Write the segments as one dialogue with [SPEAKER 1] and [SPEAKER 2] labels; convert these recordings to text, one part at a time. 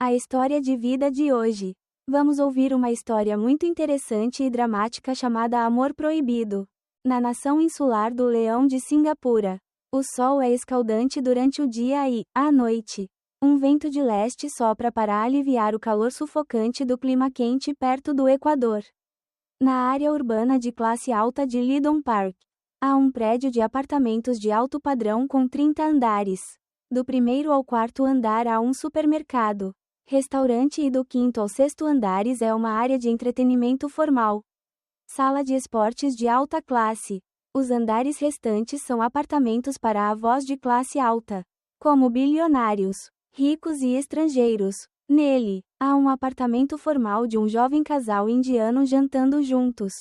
[SPEAKER 1] A história de vida de hoje. Vamos ouvir uma história muito interessante e dramática chamada Amor Proibido. Na nação insular do Leão de Singapura, o sol é escaldante durante o dia e, à noite, um vento de leste sopra para aliviar o calor sufocante do clima quente perto do Equador. Na área urbana de classe alta de Leedon Park, há um prédio de apartamentos de alto padrão com 30 andares. Do primeiro ao quarto andar há um supermercado, restaurante e do quinto ao sexto andares é uma área de entretenimento formal. Sala de esportes de alta classe. Os andares restantes são apartamentos para avós de classe alta, como bilionários, ricos e estrangeiros. Nele, há um apartamento formal de um jovem casal indiano jantando juntos.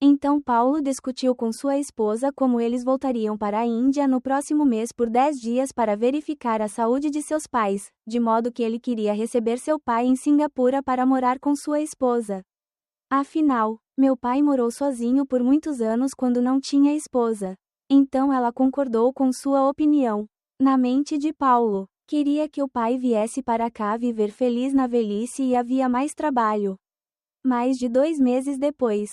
[SPEAKER 1] Então Paulo discutiu com sua esposa como eles voltariam para a Índia no próximo mês por 10 dias para verificar a saúde de seus pais, de modo que ele queria receber seu pai em Singapura para morar com sua esposa. Afinal, meu pai morou sozinho por muitos anos quando não tinha esposa. Então ela concordou com sua opinião. Na mente de Paulo, queria que o pai viesse para cá viver feliz na velhice e havia mais trabalho. Mais de 2 meses depois,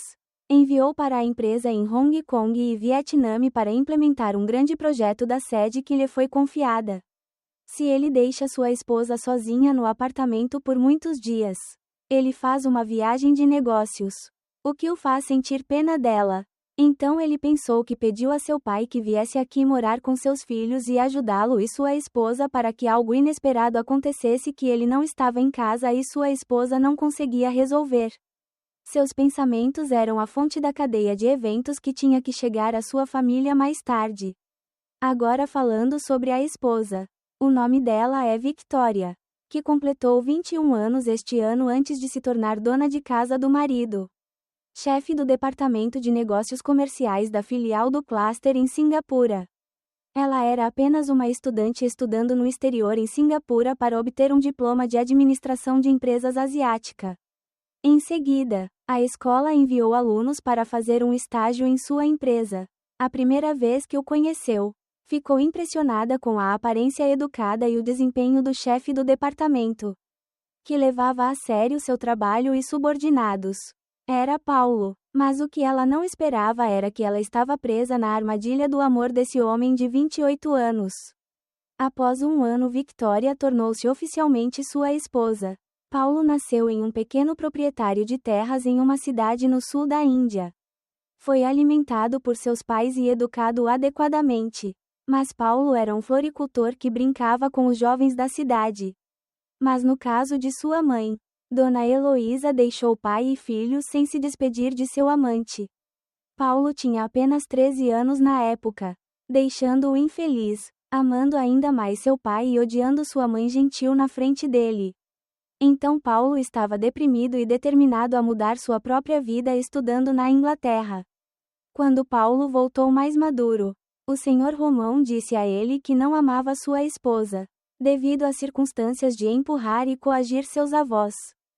[SPEAKER 1] enviou para a empresa em Hong Kong e Vietnã para implementar um grande projeto da sede que lhe foi confiada. Se ele deixa sua esposa sozinha no apartamento por muitos dias, ele faz uma viagem de negócios, o que o faz sentir pena dela. Então ele pensou que pediu a seu pai que viesse aqui morar com seus filhos e ajudá-lo e sua esposa para que algo inesperado acontecesse que ele não estava em casa e sua esposa não conseguia resolver. Seus pensamentos eram a fonte da cadeia de eventos que tinha que chegar à sua família mais tarde. Agora falando sobre a esposa. O nome dela é Victoria, que completou 21 anos este ano antes de se tornar dona de casa do marido. Chefe do Departamento de Negócios Comerciais da filial do Cluster em Singapura. Ela era apenas uma estudante estudando no exterior em Singapura para obter um diploma de administração de empresas asiática. Em seguida, a escola enviou alunos para fazer um estágio em sua empresa. A primeira vez que o conheceu, ficou impressionada com a aparência educada e o desempenho do chefe do departamento, que levava a sério seu trabalho e subordinados. Era Paulo, mas o que ela não esperava era que ela estava presa na armadilha do amor desse homem de 28 anos. Após um ano, Victoria tornou-se oficialmente sua esposa. Paulo nasceu em um pequeno proprietário de terras em uma cidade no sul da Índia. Foi alimentado por seus pais e educado adequadamente. Mas Paulo era um floricultor que brincava com os jovens da cidade. Mas no caso de sua mãe, Dona Heloísa deixou pai e filhos sem se despedir de seu amante. Paulo tinha apenas 13 anos na época, deixando-o infeliz, amando ainda mais seu pai e odiando sua mãe gentil na frente dele. Então Paulo estava deprimido e determinado a mudar sua própria vida estudando na Inglaterra. Quando Paulo voltou mais maduro, o Senhor Romão disse a ele que não amava sua esposa, devido às circunstâncias de empurrar e coagir seus avós.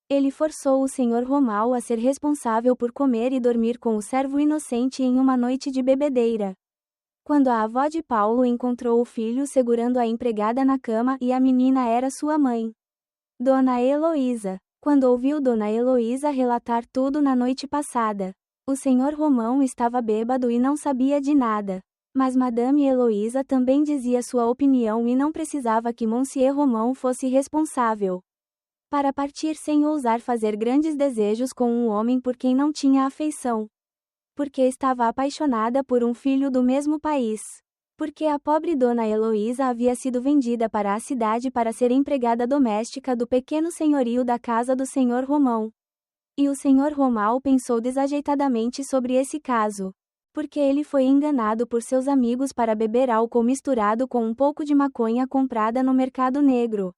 [SPEAKER 1] Ele forçou o Senhor Romão a ser responsável por comer e dormir com o servo inocente em uma noite de bebedeira. Quando a avó de Paulo encontrou o filho segurando a empregada na cama e a menina era sua mãe, Dona Heloísa. Quando ouviu Dona Heloísa relatar tudo na noite passada, o Senhor Romão estava bêbado e não sabia de nada. Mas Madame Heloísa também dizia sua opinião e não precisava que Monsieur Romão fosse responsável para partir sem ousar fazer grandes desejos com um homem por quem não tinha afeição. Porque estava apaixonada por um filho do mesmo país. Porque a pobre Dona Heloísa havia sido vendida para a cidade para ser empregada doméstica do pequeno senhorio da casa do Senhor Romão. E o Senhor Romão pensou desajeitadamente sobre esse caso. Porque ele foi enganado por seus amigos para beber álcool misturado com um pouco de maconha comprada no mercado negro.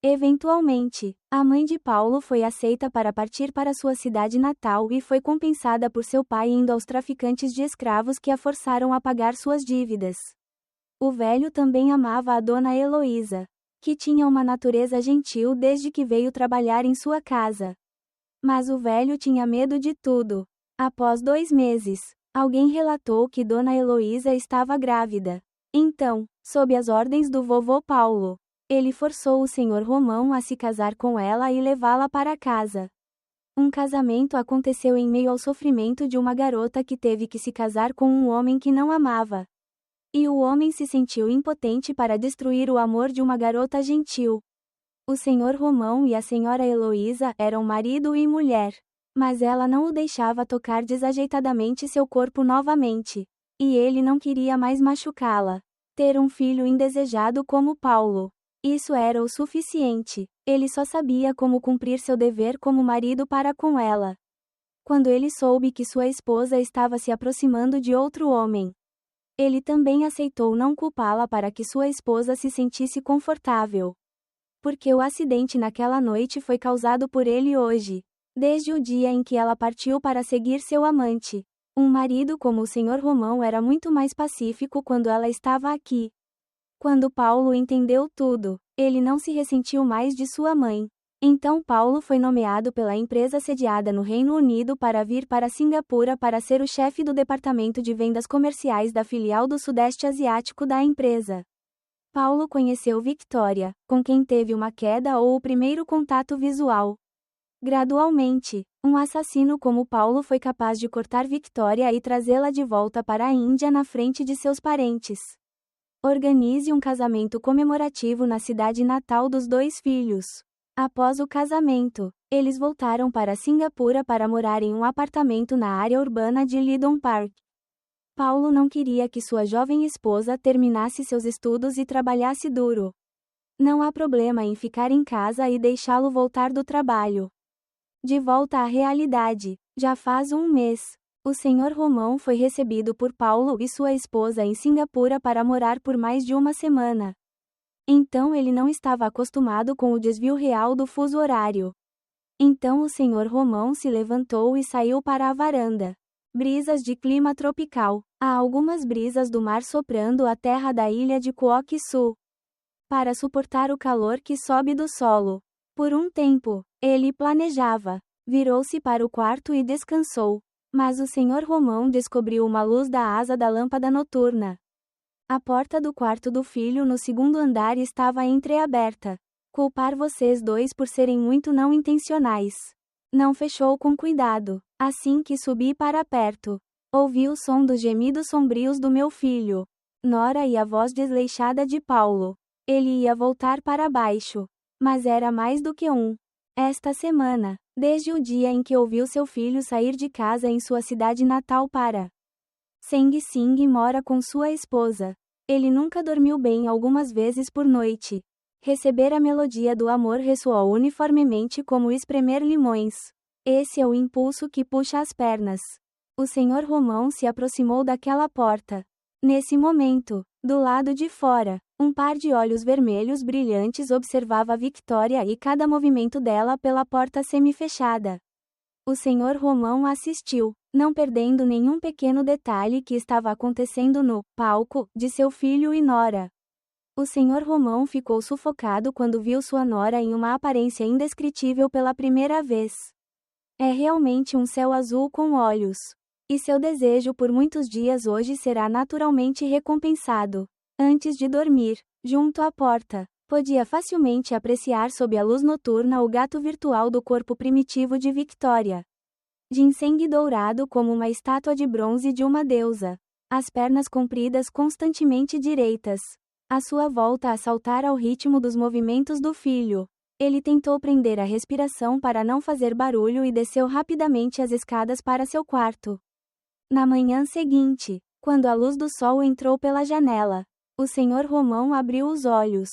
[SPEAKER 1] Eventualmente, a mãe de Paulo foi aceita para partir para sua cidade natal e foi compensada por seu pai indo aos traficantes de escravos que a forçaram a pagar suas dívidas. O velho também amava a Dona Heloísa, que tinha uma natureza gentil desde que veio trabalhar em sua casa. Mas o velho tinha medo de tudo. Após 2 meses, alguém relatou que Dona Heloísa estava grávida. Então, sob as ordens do vovô Paulo, Ele forçou o senhor Romão a se casar com ela e levá-la para casa. Um casamento aconteceu em meio ao sofrimento de uma garota que teve que se casar com um homem que não amava. E o homem se sentiu impotente para destruir o amor de uma garota gentil. O senhor Romão e a senhora Heloísa eram marido e mulher. Mas ela não o deixava tocar desajeitadamente seu corpo novamente. E ele não queria mais machucá-la. Ter um filho indesejado como Paulo. Isso era o suficiente. Ele só sabia como cumprir seu dever como marido para com ela. Quando ele soube que sua esposa estava se aproximando de outro homem, ele também aceitou não culpá-la para que sua esposa se sentisse confortável. Porque o acidente naquela noite foi causado por ele hoje. Desde o dia em que ela partiu para seguir seu amante. Um marido como o senhor Romão era muito mais pacífico quando ela estava aqui. Quando Paulo entendeu tudo, ele não se ressentiu mais de sua mãe. Então Paulo foi nomeado pela empresa sediada no Reino Unido para vir para Singapura para ser o chefe do departamento de vendas comerciais da filial do Sudeste Asiático da empresa. Paulo conheceu Victoria, com quem teve uma queda ou o primeiro contato visual. Gradualmente, um assassino como Paulo foi capaz de cortar Victoria e trazê-la de volta para a Índia na frente de seus parentes. Organize um casamento comemorativo na cidade natal dos dois filhos. Após o casamento, eles voltaram para Singapura para morar em um apartamento na área urbana de Leedon Park. Paulo não queria que sua jovem esposa terminasse seus estudos e trabalhasse duro. Não há problema em ficar em casa e deixá-lo voltar do trabalho. De volta à realidade, já faz um mês. O senhor Romão foi recebido por Paulo e sua esposa em Singapura para morar por mais de uma semana. Então ele não estava acostumado com o desvio real do fuso horário. Então o senhor Romão se levantou e saiu para a varanda. Brisas de clima tropical. Há algumas brisas do mar soprando a terra da ilha de Kuok Sul. Para suportar o calor que sobe do solo. Por um tempo, ele planejava. Virou-se para o quarto e descansou. Mas o senhor Romão descobriu uma luz da asa da lâmpada noturna. A porta do quarto do filho no segundo andar estava entreaberta. Culpar vocês dois por serem muito não intencionais. Não fechou com cuidado. Assim que subi para perto, ouvi o som dos gemidos sombrios do meu filho. Nora e a voz desleixada de Paulo. Ele ia voltar para baixo. Mas era mais do que um. Esta semana, desde o dia em que ouviu seu filho sair de casa em sua cidade natal para Sing Sing mora com sua esposa. Ele nunca dormiu bem algumas vezes por noite. Receber a melodia do amor ressoou uniformemente como espremer limões. Esse é o impulso que puxa as pernas. O senhor Romão se aproximou daquela porta. Nesse momento, do lado de fora, um par de olhos vermelhos brilhantes observava Victoria e cada movimento dela pela porta semi-fechada. O senhor Romão assistiu, não perdendo nenhum pequeno detalhe que estava acontecendo no palco de seu filho e Nora. O senhor Romão ficou sufocado quando viu sua Nora em uma aparência indescritível pela primeira vez. É realmente um céu azul com olhos. E seu desejo por muitos dias hoje será naturalmente recompensado. Antes de dormir, junto à porta, podia facilmente apreciar sob a luz noturna o gato virtual do corpo primitivo de Victoria. Ginseng dourado como uma estátua de bronze de uma deusa. As pernas compridas constantemente direitas. A sua volta a saltar ao ritmo dos movimentos do filho. Ele tentou prender a respiração para não fazer barulho e desceu rapidamente as escadas para seu quarto. Na manhã seguinte, quando a luz do sol entrou pela janela, o senhor Romão abriu os olhos.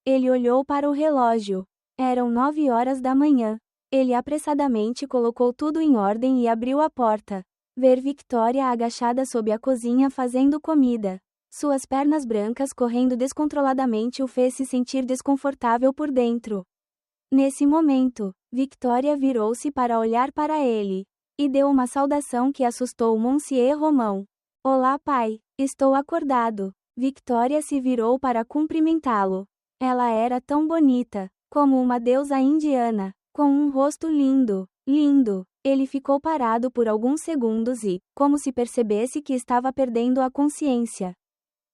[SPEAKER 1] Ele olhou para o relógio. Eram 9 horas da manhã. Ele apressadamente colocou tudo em ordem e abriu a porta. Ver Victoria agachada sob a cozinha fazendo comida. Suas pernas brancas correndo descontroladamente o fez se sentir desconfortável por dentro. Nesse momento, Victoria virou-se para olhar para ele. E deu uma saudação que assustou Monsieur Romão. Olá, pai. Estou acordado. Victoria se virou para cumprimentá-lo. Ela era tão bonita, como uma deusa indiana, com um rosto lindo, lindo. Ele ficou parado por alguns segundos e, como se percebesse que estava perdendo a consciência,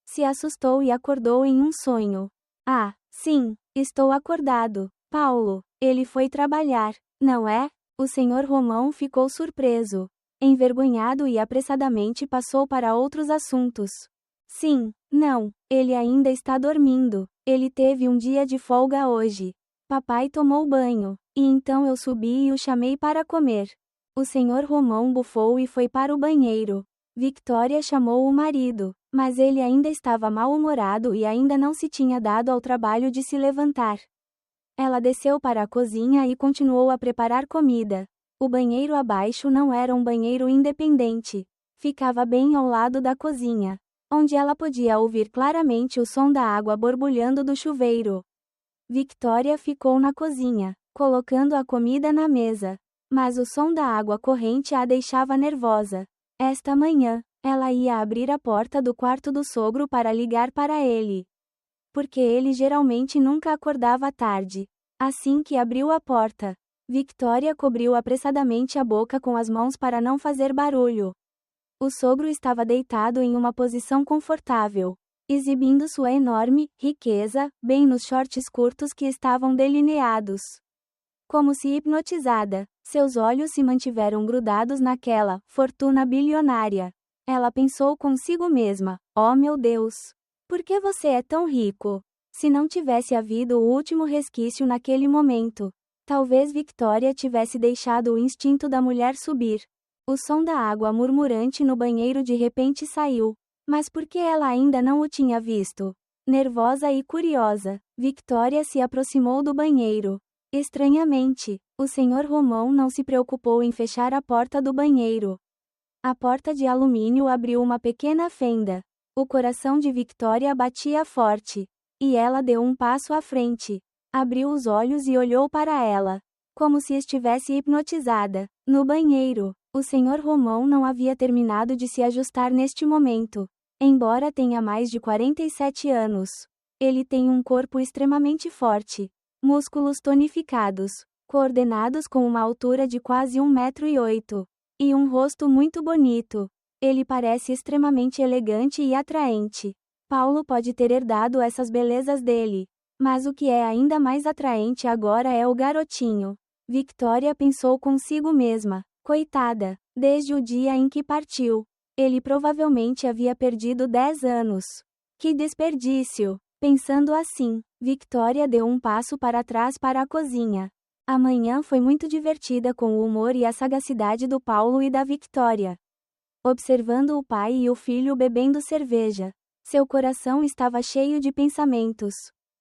[SPEAKER 1] se assustou e acordou em um sonho. Ah, sim, Estou acordado. Paulo, ele foi trabalhar, não é? O senhor Romão ficou surpreso. Envergonhado e apressadamente passou para outros assuntos. Sim, não, ele ainda está dormindo. Ele teve um dia de folga hoje. Papai tomou banho, e então eu subi e o chamei para comer. O senhor Romão bufou e foi para o banheiro. Victoria chamou o marido, mas ele ainda estava mal-humorado e ainda não se tinha dado ao trabalho de se levantar. Ela desceu para a cozinha e continuou a preparar comida. O banheiro abaixo não era um banheiro independente. Ficava bem ao lado da cozinha, onde ela podia ouvir claramente o som da água borbulhando do chuveiro. Victoria ficou na cozinha, colocando a comida na mesa. Mas o som da água corrente a deixava nervosa. Esta manhã, ela ia abrir a porta do quarto do sogro para ligar para ele. Porque ele geralmente nunca acordava tarde. Assim que abriu a porta, Victoria cobriu apressadamente a boca com as mãos para não fazer barulho. O sogro estava deitado em uma posição confortável, exibindo sua enorme riqueza, bem nos shorts curtos que estavam delineados. Como se hipnotizada, seus olhos se mantiveram grudados naquela fortuna bilionária. Ela pensou consigo mesma: oh meu Deus! Por que você é tão rico? Se não tivesse havido o último resquício naquele momento, talvez Victoria tivesse deixado o instinto da mulher subir. O som da água murmurante no banheiro de repente saiu. Mas por que ela ainda não o tinha visto? Nervosa e curiosa, Victoria se aproximou do banheiro. Estranhamente, o senhor Romão não se preocupou em fechar a porta do banheiro. A porta de alumínio abriu uma pequena fenda. O coração de Victoria batia forte. E ela deu um passo à frente. Abriu os olhos e olhou para ela, como se estivesse hipnotizada. No banheiro, o senhor Romão não havia terminado de se ajustar neste momento. Embora tenha mais de 47 anos, ele tem um corpo extremamente forte, músculos tonificados, coordenados com uma altura de quase 1,8 m, e um rosto muito bonito. Ele parece extremamente elegante e atraente. Paulo pode ter herdado essas belezas dele. Mas o que é ainda mais atraente agora é o garotinho. Victoria pensou consigo mesma: coitada, desde o dia em que partiu, ele provavelmente havia perdido 10 anos. Que desperdício! Pensando assim, Victoria deu um passo para trás para a cozinha. A manhã foi muito divertida com o humor e a sagacidade do Paulo e da Victoria. Observando o pai e o filho bebendo cerveja, seu coração estava cheio de pensamentos.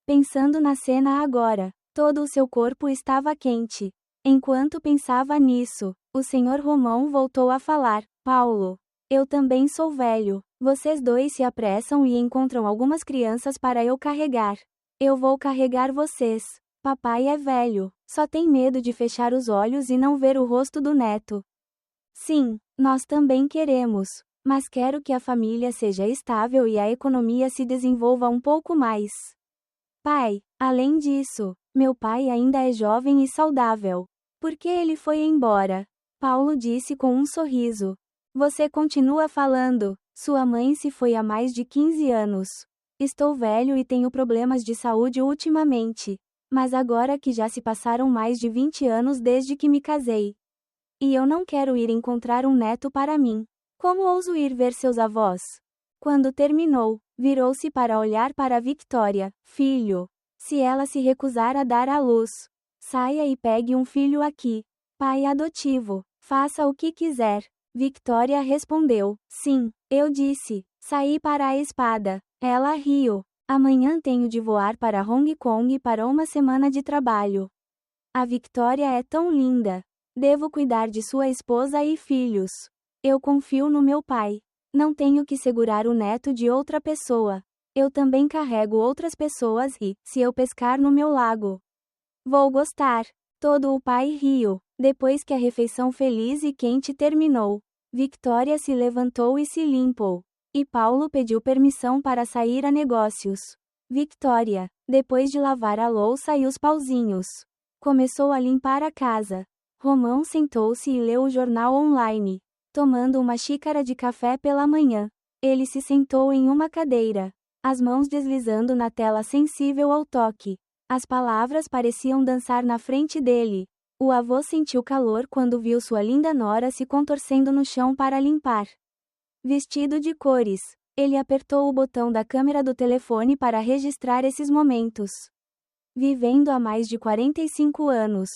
[SPEAKER 1] Pensando na cena agora, todo o seu corpo estava quente. Enquanto pensava nisso, o senhor Romão voltou a falar: Paulo, eu também sou velho. Vocês dois se apressam e encontram algumas crianças para eu carregar. Eu vou carregar vocês. Papai é velho, só tem medo de fechar os olhos e não ver o rosto do neto. Sim, nós também queremos. Mas quero que a família seja estável e a economia se desenvolva um pouco mais. Pai, além disso, meu pai ainda é jovem e saudável. Por que ele foi embora? Paulo disse com um sorriso. Você continua falando. Sua mãe se foi há mais de 15 anos. Estou velho e tenho problemas de saúde ultimamente. Mas agora que já se passaram mais de 20 anos desde que me casei. E eu não quero ir encontrar um neto para mim. Como ouso ir ver seus avós? Quando terminou, virou-se para olhar para Victoria. Filho, se ela se recusar a dar à luz, saia e pegue um filho aqui. Pai adotivo, faça o que quiser. Victoria respondeu. Sim, eu disse. Saí para a espada. Ela riu. Amanhã tenho de voar para Hong Kong para uma semana de trabalho. A Victoria é tão linda. Devo cuidar de sua esposa e filhos. Eu confio no meu pai. Não tenho que segurar o neto de outra pessoa. Eu também carrego outras pessoas e, se eu pescar no meu lago, vou gostar. Todo o pai riu. Depois que a refeição feliz e quente terminou, Victoria se levantou e se limpou. E Paulo pediu permissão para sair a negócios. Victoria, depois de lavar a louça e os pauzinhos, começou a limpar a casa. Romão sentou-se e leu o jornal online. Tomando uma xícara de café pela manhã, ele se sentou em uma cadeira, as mãos deslizando na tela sensível ao toque. As palavras pareciam dançar na frente dele. O avô sentiu calor quando viu sua linda nora se contorcendo no chão para limpar. Vestido de cores, ele apertou o botão da câmera do telefone para registrar esses momentos. Vivendo há mais de 45 anos,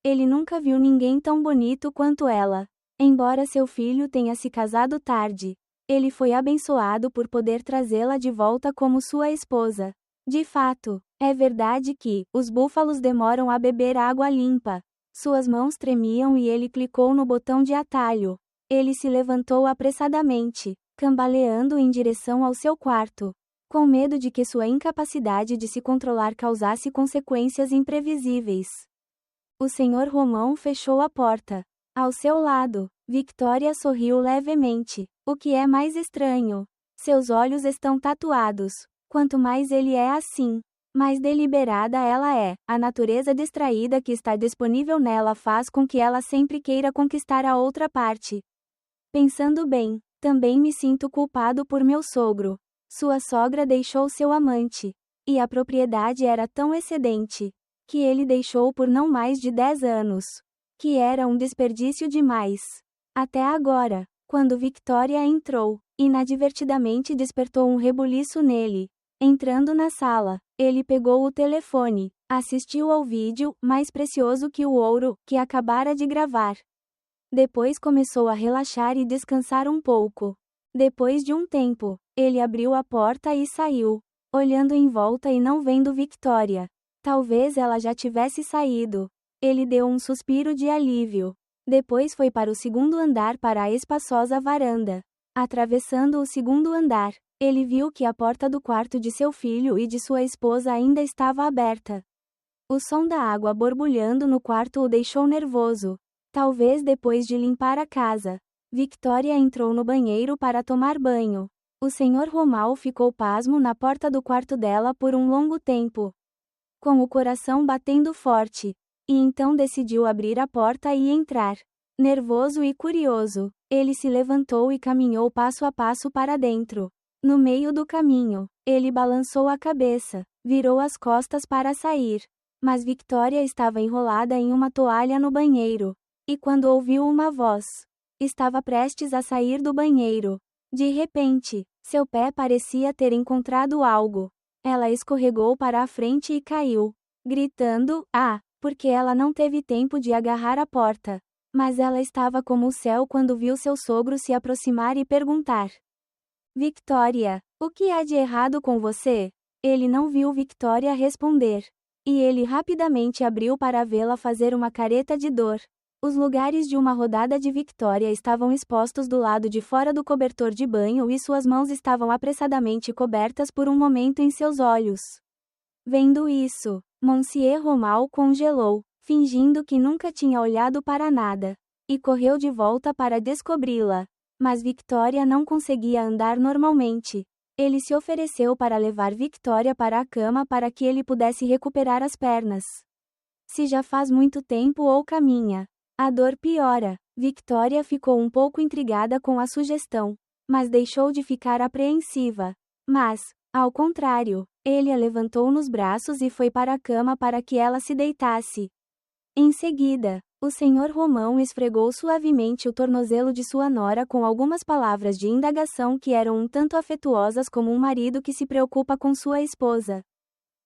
[SPEAKER 1] ele nunca viu ninguém tão bonito quanto ela. Embora seu filho tenha se casado tarde, ele foi abençoado por poder trazê-la de volta como sua esposa. De fato, é verdade que os búfalos demoram a beber água limpa. Suas mãos tremiam e ele clicou no botão de atalho. Ele se levantou apressadamente, cambaleando em direção ao seu quarto, com medo de que sua incapacidade de se controlar causasse consequências imprevisíveis. O Sr. Romão fechou a porta. Ao seu lado, Victoria sorriu levemente. O que é mais estranho? Seus olhos estão tatuados. Quanto mais ele é assim, mais deliberada ela é. A natureza distraída que está disponível nela faz com que ela sempre queira conquistar a outra parte. Pensando bem, também me sinto culpado por meu sogro. Sua sogra deixou seu amante. E a propriedade era tão excedente que ele deixou por não mais de 10 anos. Que era um desperdício demais. Até agora, quando Victoria entrou, inadvertidamente despertou um rebuliço nele. Entrando na sala, ele pegou o telefone, assistiu ao vídeo, mais precioso que o ouro, que acabara de gravar. Depois começou a relaxar e descansar um pouco. Depois de um tempo, ele abriu a porta e saiu, olhando em volta e não vendo Victoria. Talvez ela já tivesse saído. Ele deu um suspiro de alívio. Depois foi para o segundo andar para a espaçosa varanda. Atravessando o segundo andar, ele viu que a porta do quarto de seu filho e de sua esposa ainda estava aberta. O som da água borbulhando no quarto o deixou nervoso. Talvez depois de limpar a casa, Victoria entrou no banheiro para tomar banho. O Sr. Romão ficou pasmo na porta do quarto dela por um longo tempo, com o coração batendo forte, e então decidiu abrir a porta e entrar. Nervoso e curioso, ele se levantou e caminhou passo a passo para dentro. No meio do caminho, ele balançou a cabeça, virou as costas para sair. Mas Victoria estava enrolada em uma toalha no banheiro. E quando ouviu uma voz, estava prestes a sair do banheiro. De repente, seu pé parecia ter encontrado algo. Ela escorregou para a frente e caiu, gritando, porque ela não teve tempo de agarrar a porta. Mas ela estava como o céu quando viu seu sogro se aproximar e perguntar: Victoria, o que há de errado com você? Ele não viu Victoria responder. E ele rapidamente abriu para vê-la fazer uma careta de dor. Os lugares de uma rodada de Victoria estavam expostos do lado de fora do cobertor de banho e suas mãos estavam apressadamente cobertas por um momento em seus olhos. Vendo isso, Monsieur Romão congelou, fingindo que nunca tinha olhado para nada, e correu de volta para descobri-la. Mas Victoria não conseguia andar normalmente. Ele se ofereceu para levar Victoria para a cama para que ele pudesse recuperar as pernas. Se já faz muito tempo ou caminha, a dor piora. Victoria ficou um pouco intrigada com a sugestão, mas deixou de ficar apreensiva. Mas, ao contrário, ele a levantou nos braços e foi para a cama para que ela se deitasse. Em seguida, o Sr. Romão esfregou suavemente o tornozelo de sua nora com algumas palavras de indagação que eram um tanto afetuosas como um marido que se preocupa com sua esposa.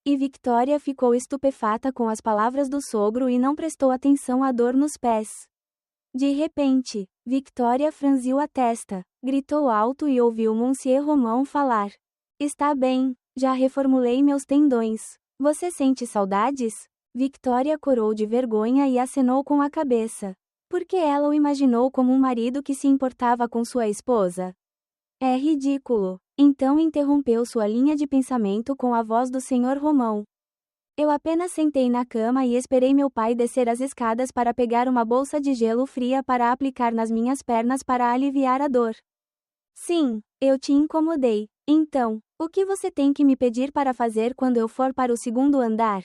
[SPEAKER 1] E Victoria ficou estupefata com as palavras do sogro e não prestou atenção à dor nos pés. De repente, Victoria franziu a testa, gritou alto e ouviu Monsieur Romão falar: Está bem, já reformulei meus tendões. Você sente saudades? Victoria corou de vergonha e acenou com a cabeça. Porque ela o imaginou como um marido que se importava com sua esposa. É ridículo. Então interrompeu sua linha de pensamento com a voz do Sr. Romão. Eu apenas sentei na cama e esperei meu pai descer as escadas para pegar uma bolsa de gelo fria para aplicar nas minhas pernas para aliviar a dor. Sim, eu te incomodei. Então, o que você tem que me pedir para fazer quando eu for para o segundo andar?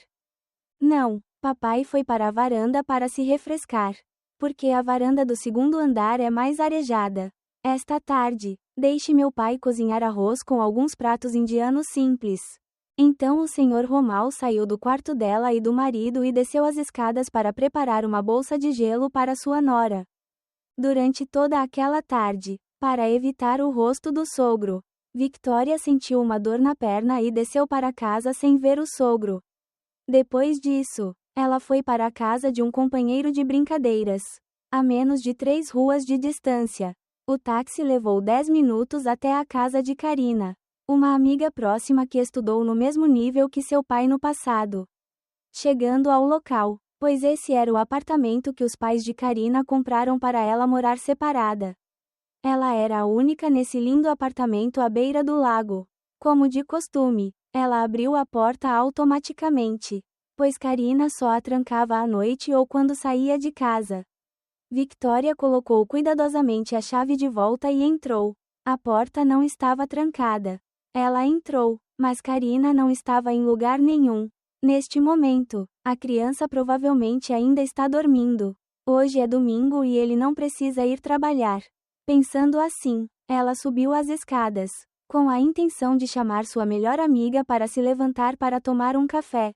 [SPEAKER 1] Não, papai foi para a varanda para se refrescar. Porque a varanda do segundo andar é mais arejada. Esta tarde, deixe meu pai cozinhar arroz com alguns pratos indianos simples. Então o Sr. Romal saiu do quarto dela e do marido e desceu as escadas para preparar uma bolsa de gelo para sua nora. Durante toda aquela tarde, para evitar o rosto do sogro, Victoria sentiu uma dor na perna e desceu para casa sem ver o sogro. Depois disso, ela foi para a casa de um companheiro de brincadeiras, a menos de 3 ruas de distância. O táxi levou 10 minutos até a casa de Karina, uma amiga próxima que estudou no mesmo nível que seu pai no passado. Chegando ao local, pois esse era o apartamento que os pais de Karina compraram para ela morar separada. Ela era a única nesse lindo apartamento à beira do lago. Como de costume, ela abriu a porta automaticamente, pois Karina só a trancava à noite ou quando saía de casa. Victoria colocou cuidadosamente a chave de volta e entrou. A porta não estava trancada. Ela entrou, mas Karina não estava em lugar nenhum. Neste momento, a criança provavelmente ainda está dormindo. Hoje é domingo e ele não precisa ir trabalhar. Pensando assim, ela subiu as escadas, com a intenção de chamar sua melhor amiga para se levantar para tomar um café.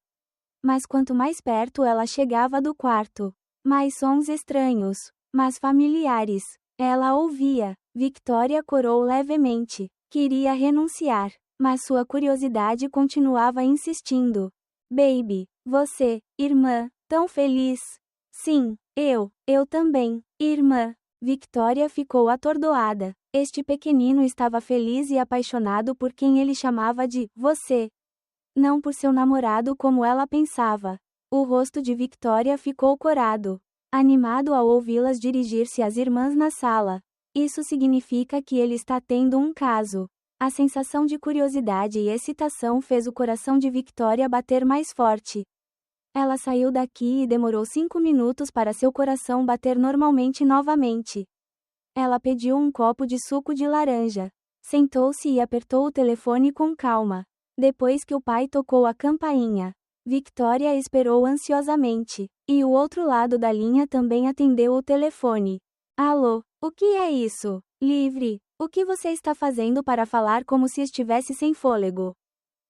[SPEAKER 1] Mas quanto mais perto ela chegava do quarto, mais sons estranhos, mas familiares, ela ouvia. Victoria corou levemente. Queria renunciar, mas sua curiosidade continuava insistindo. Baby, você, irmã, tão feliz? Sim, eu também, irmã. Victoria ficou atordoada. Este pequenino estava feliz e apaixonado por quem ele chamava de você. Não por seu namorado como ela pensava. O rosto de Victoria ficou corado, animado ao ouvi-las dirigir-se às irmãs na sala. Isso significa que ele está tendo um caso. A sensação de curiosidade e excitação fez o coração de Victoria bater mais forte. Ela saiu daqui e demorou 5 minutos para seu coração bater normalmente novamente. Ela pediu um copo de suco de laranja. Sentou-se e apertou o telefone com calma. Depois que o pai tocou a campainha, Victoria esperou ansiosamente. E o outro lado da linha também atendeu o telefone. Alô, o que é isso? Livre, o que você está fazendo para falar como se estivesse sem fôlego?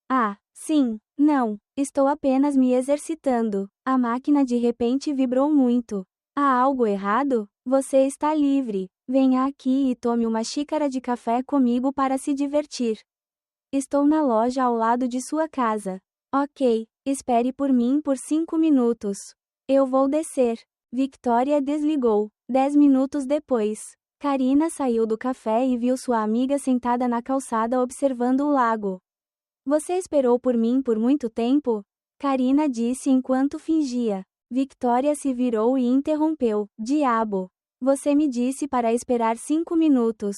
[SPEAKER 1] Ah, sim, não, estou apenas me exercitando. A máquina de repente vibrou muito. Há algo errado? Você está livre. Venha aqui e tome uma xícara de café comigo para se divertir. Estou na loja ao lado de sua casa. Ok, espere por mim por 5 minutos. Eu vou descer. Victoria desligou. 10 minutos depois, Karina saiu do café e viu sua amiga sentada na calçada observando o lago. Você esperou por mim por muito tempo? Karina disse enquanto fingia. Victoria se virou e interrompeu. Diabo! Você me disse para esperar 5 minutos.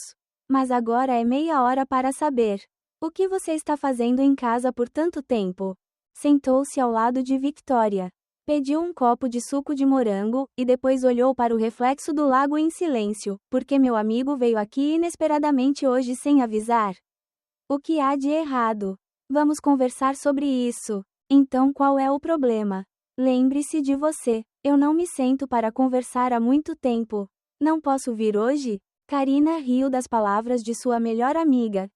[SPEAKER 1] Mas agora é meia hora para saber. O que você está fazendo em casa por tanto tempo? Sentou-se ao lado de Victoria. Pediu um copo de suco de morango, e depois olhou para o reflexo do lago em silêncio, porque meu amigo veio aqui inesperadamente hoje sem avisar. O que há de errado? Vamos conversar sobre isso. Então qual é o problema? Lembre-se de você. Eu não me sento para conversar há muito tempo. Não posso vir hoje? Karina riu das palavras de sua melhor amiga.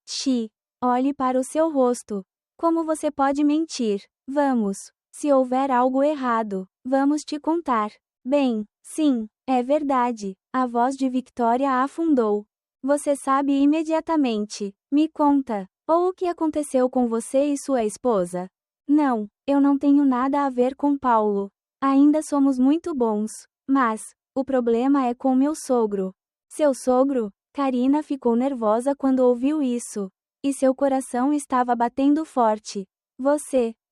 [SPEAKER 1] Olhe para o seu rosto. Como você pode mentir? Vamos. Se houver algo errado, vamos te contar. Bem, sim, é verdade. A voz de Victoria afundou. Você sabe imediatamente. Me conta. Ou o que aconteceu com você e sua esposa? Não, eu não tenho nada a ver com Paulo. Ainda somos muito bons. Mas, o problema é com meu sogro. Seu sogro? Karina ficou nervosa quando ouviu isso. E seu coração estava batendo forte.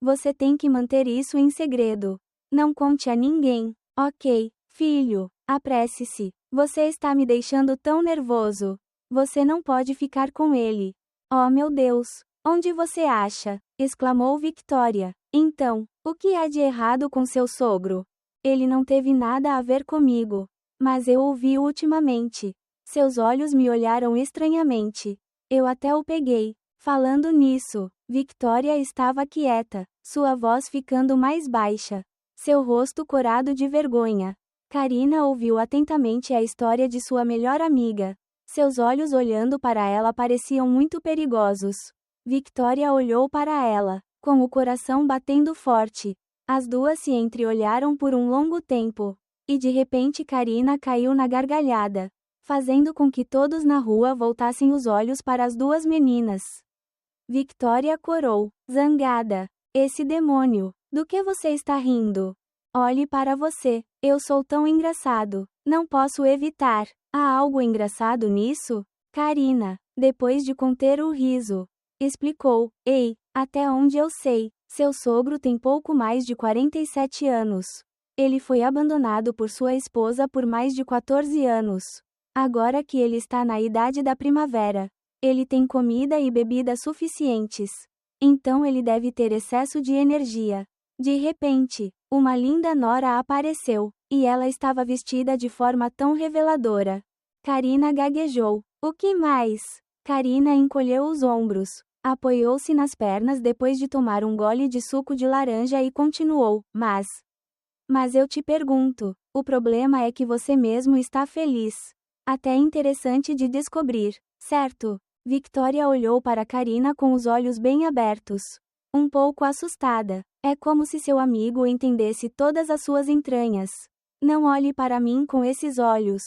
[SPEAKER 1] Você tem que manter isso em segredo. Não conte a ninguém. Ok, filho, apresse-se. Você está me deixando tão nervoso. Você não pode ficar com ele. Oh meu Deus, onde você acha? Exclamou Victoria. Então, o que há de errado com seu sogro? Ele não teve nada a ver comigo. Mas eu o vi ultimamente. Seus olhos me olharam estranhamente. Eu até o peguei. Falando nisso, Victoria estava quieta, sua voz ficando mais baixa. Seu rosto corado de vergonha. Karina ouviu atentamente a história de sua melhor amiga. Seus olhos olhando para ela pareciam muito perigosos. Victoria olhou para ela. com o coração batendo forte. As duas se entreolharam por um longo tempo. E de repente Karina caiu na gargalhada, fazendo com que todos na rua voltassem os olhos para as duas meninas. Victoria corou, zangada. Esse demônio! Do que você está rindo? Olhe para você. Eu sou tão engraçado. Não posso evitar. Há algo engraçado nisso? Karina, depois de conter o riso, explicou. Ei, até onde eu sei, seu sogro tem pouco mais de 47 anos. Ele foi abandonado por sua esposa por mais de 14 anos. Agora que ele está na idade da primavera, ele tem comida e bebida suficientes. Então ele deve ter excesso de energia. De repente, uma linda nora apareceu, e ela estava vestida de forma tão reveladora. Karina gaguejou. O que mais? Karina encolheu os ombros, apoiou-se nas pernas depois de tomar um gole de suco de laranja e continuou. Mas eu te pergunto, o problema é que você mesmo está feliz. Até interessante de descobrir, certo? Victoria olhou para Karina com os olhos bem abertos, um pouco assustada. É como se seu amigo entendesse todas as suas entranhas. Não olhe para mim com esses olhos.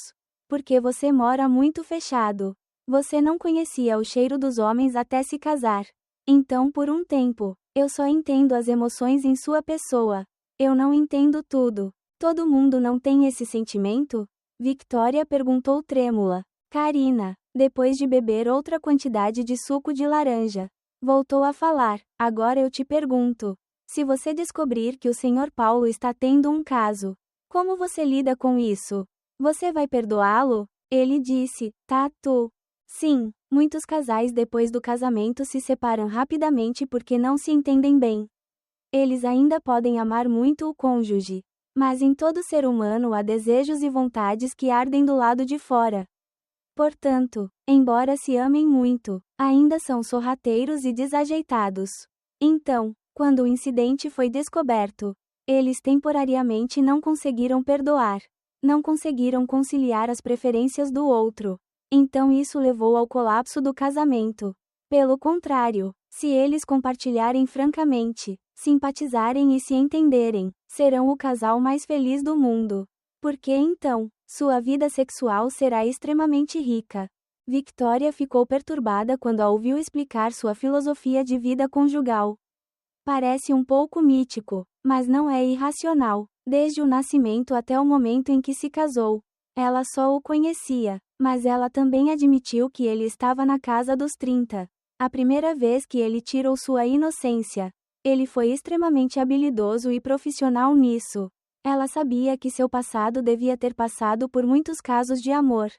[SPEAKER 1] Porque você mora muito fechado. Você não conhecia o cheiro dos homens até se casar. Então, por um tempo, eu só entendo as emoções em sua pessoa. Eu não entendo tudo. Todo mundo não tem esse sentimento? Victoria perguntou trêmula. Karina, depois de beber outra quantidade de suco de laranja, voltou a falar. Agora eu te pergunto. Se você descobrir que o Sr. Paulo está tendo um caso, como você lida com isso? Você vai perdoá-lo? Ele disse. Tu. Sim, muitos casais depois do casamento se separam rapidamente porque não se entendem bem. Eles ainda podem amar muito o cônjuge, mas em todo ser humano há desejos e vontades que ardem do lado de fora. Portanto, embora se amem muito, ainda são sorrateiros e desajeitados. Então, quando o incidente foi descoberto, eles temporariamente não conseguiram perdoar. Não conseguiram conciliar as preferências do outro. Então isso levou ao colapso do casamento. Pelo contrário, se eles compartilharem francamente, simpatizarem e se entenderem, serão o casal mais feliz do mundo. Porque então, sua vida sexual será extremamente rica. Victoria ficou perturbada quando a ouviu explicar sua filosofia de vida conjugal. Parece um pouco mítico, mas não é irracional. Desde o nascimento até o momento em que se casou, ela só o conhecia, mas ela também admitiu que ele estava na casa dos 30. A primeira vez que ele tirou sua inocência, ele foi extremamente habilidoso e profissional nisso. Ela sabia que seu passado devia ter passado por muitos casos de amor.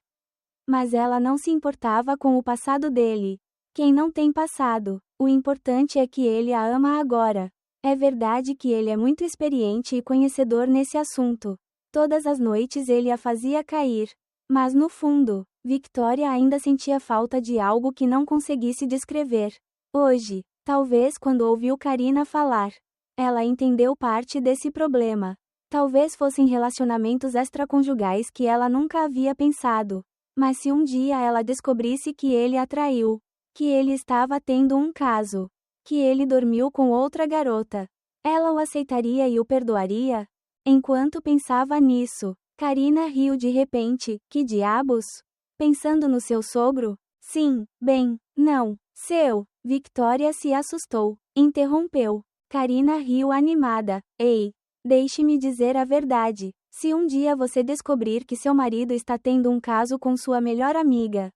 [SPEAKER 1] Mas ela não se importava com o passado dele. Quem não tem passado, o importante é que ele a ama agora. É verdade que ele é muito experiente e conhecedor nesse assunto. Todas as noites ele a fazia cair. Mas no fundo, Victoria ainda sentia falta de algo que não conseguisse descrever. Hoje, talvez quando ouviu Karina falar, ela entendeu parte desse problema. Talvez fossem relacionamentos extraconjugais que ela nunca havia pensado. Mas se um dia ela descobrisse que ele a traiu, que ele estava tendo um caso, que ele dormiu com outra garota, ela o aceitaria e o perdoaria? Enquanto pensava nisso, Karina riu de repente. Que diabos? Pensando no seu sogro? Sim, bem, não, seu. Victoria se assustou. Interrompeu. Karina riu animada. Ei, deixe-me dizer a verdade. Se um dia você descobrir que seu marido está tendo um caso com sua melhor amiga.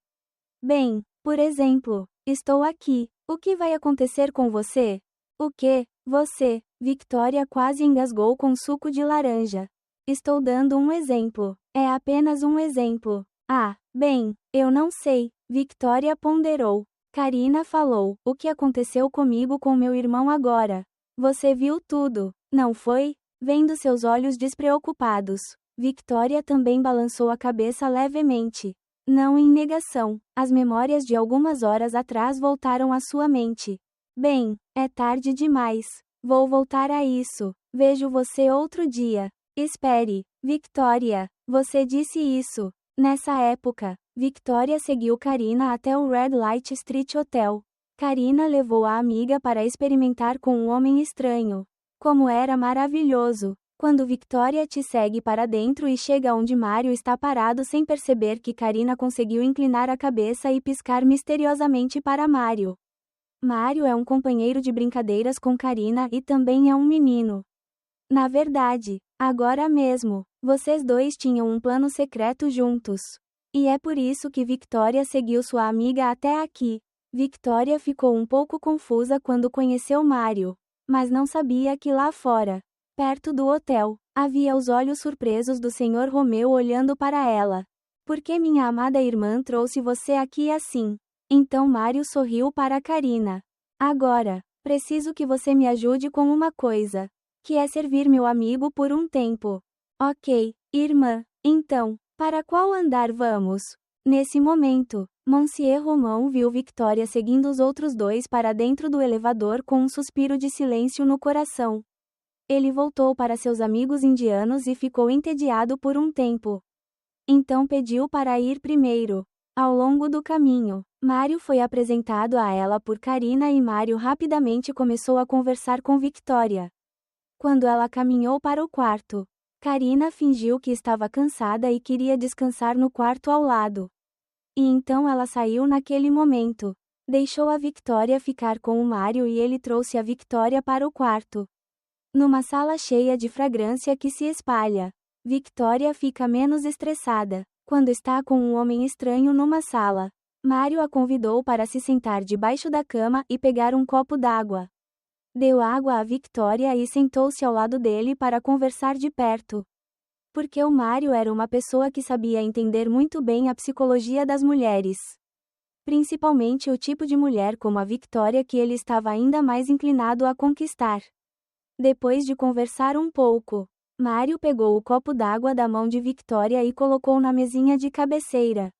[SPEAKER 1] Bem, por exemplo, estou aqui. O que vai acontecer com você? O que? Você? Victoria quase engasgou com suco de laranja. Estou dando um exemplo. É apenas um exemplo. Ah, bem, eu não sei. Victoria ponderou. Karina falou. O que aconteceu comigo com meu irmão agora? Você viu tudo, não foi? Vendo seus olhos despreocupados, Victoria também balançou a cabeça levemente. Não em negação. As memórias de algumas horas atrás voltaram à sua mente. Bem, é tarde demais. Vou voltar a isso. Vejo você outro dia. Espere, Victoria. Você disse isso. Nessa época, Victoria seguiu Karina até o Red Light Street Hotel. Karina levou a amiga para experimentar com um homem estranho. Como era maravilhoso! Quando Victoria te segue para dentro e chega onde Mário está parado sem perceber que Karina conseguiu inclinar a cabeça e piscar misteriosamente para Mário. Mário é um companheiro de brincadeiras com Karina e também é um menino. Na verdade, agora mesmo, vocês dois tinham um plano secreto juntos. E é por isso que Victoria seguiu sua amiga até aqui. Victoria ficou um pouco confusa quando conheceu Mário, mas não sabia que lá fora, perto do hotel, havia os olhos surpresos do Sr. Romeu olhando para ela. Por que minha amada irmã trouxe você aqui assim? Então Mário sorriu para Karina. Agora, preciso que você me ajude com uma coisa, que é servir meu amigo por um tempo. Ok, irmã. Então, para qual andar vamos? Nesse momento, Monsieur Romão viu Victoria seguindo os outros dois para dentro do elevador com um suspiro de silêncio no coração. Ele voltou para seus amigos indianos e ficou entediado por um tempo. Então pediu para ir primeiro. Ao longo do caminho, Mário foi apresentado a ela por Karina e Mário rapidamente começou a conversar com Victoria. Quando ela caminhou para o quarto, Karina fingiu que estava cansada e queria descansar no quarto ao lado. E então ela saiu naquele momento. Deixou a Victoria ficar com o Mário e ele trouxe a Victoria para o quarto. Numa sala cheia de fragrância que se espalha, Victoria fica menos estressada quando está com um homem estranho numa sala. Mário a convidou para se sentar debaixo da cama e pegar um copo d'água. Deu água a Victoria e sentou-se ao lado dele para conversar de perto. Porque o Mário era uma pessoa que sabia entender muito bem a psicologia das mulheres. Principalmente o tipo de mulher como a Victoria que ele estava ainda mais inclinado a conquistar. Depois de conversar um pouco, Mário pegou o copo d'água da mão de Victoria e colocou na mesinha de cabeceira.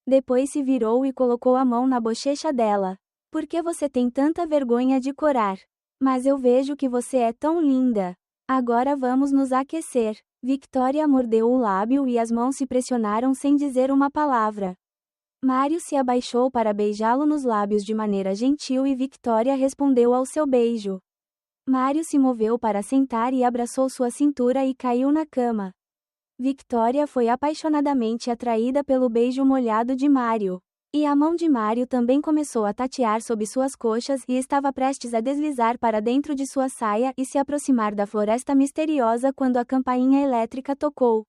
[SPEAKER 1] Depois se virou e colocou a mão na bochecha dela. Por que você tem tanta vergonha de corar? Mas eu vejo que você é tão linda. Agora vamos nos aquecer. Victoria mordeu o lábio e as mãos se pressionaram sem dizer uma palavra. Mário se abaixou para beijá-lo nos lábios de maneira gentil e Victoria respondeu ao seu beijo. Mário se moveu para sentar e abraçou sua cintura e caiu na cama. Victoria foi apaixonadamente atraída pelo beijo molhado de Mário. E a mão de Mário também começou a tatear sob suas coxas e estava prestes a deslizar para dentro de sua saia e se aproximar da floresta misteriosa quando a campainha elétrica tocou.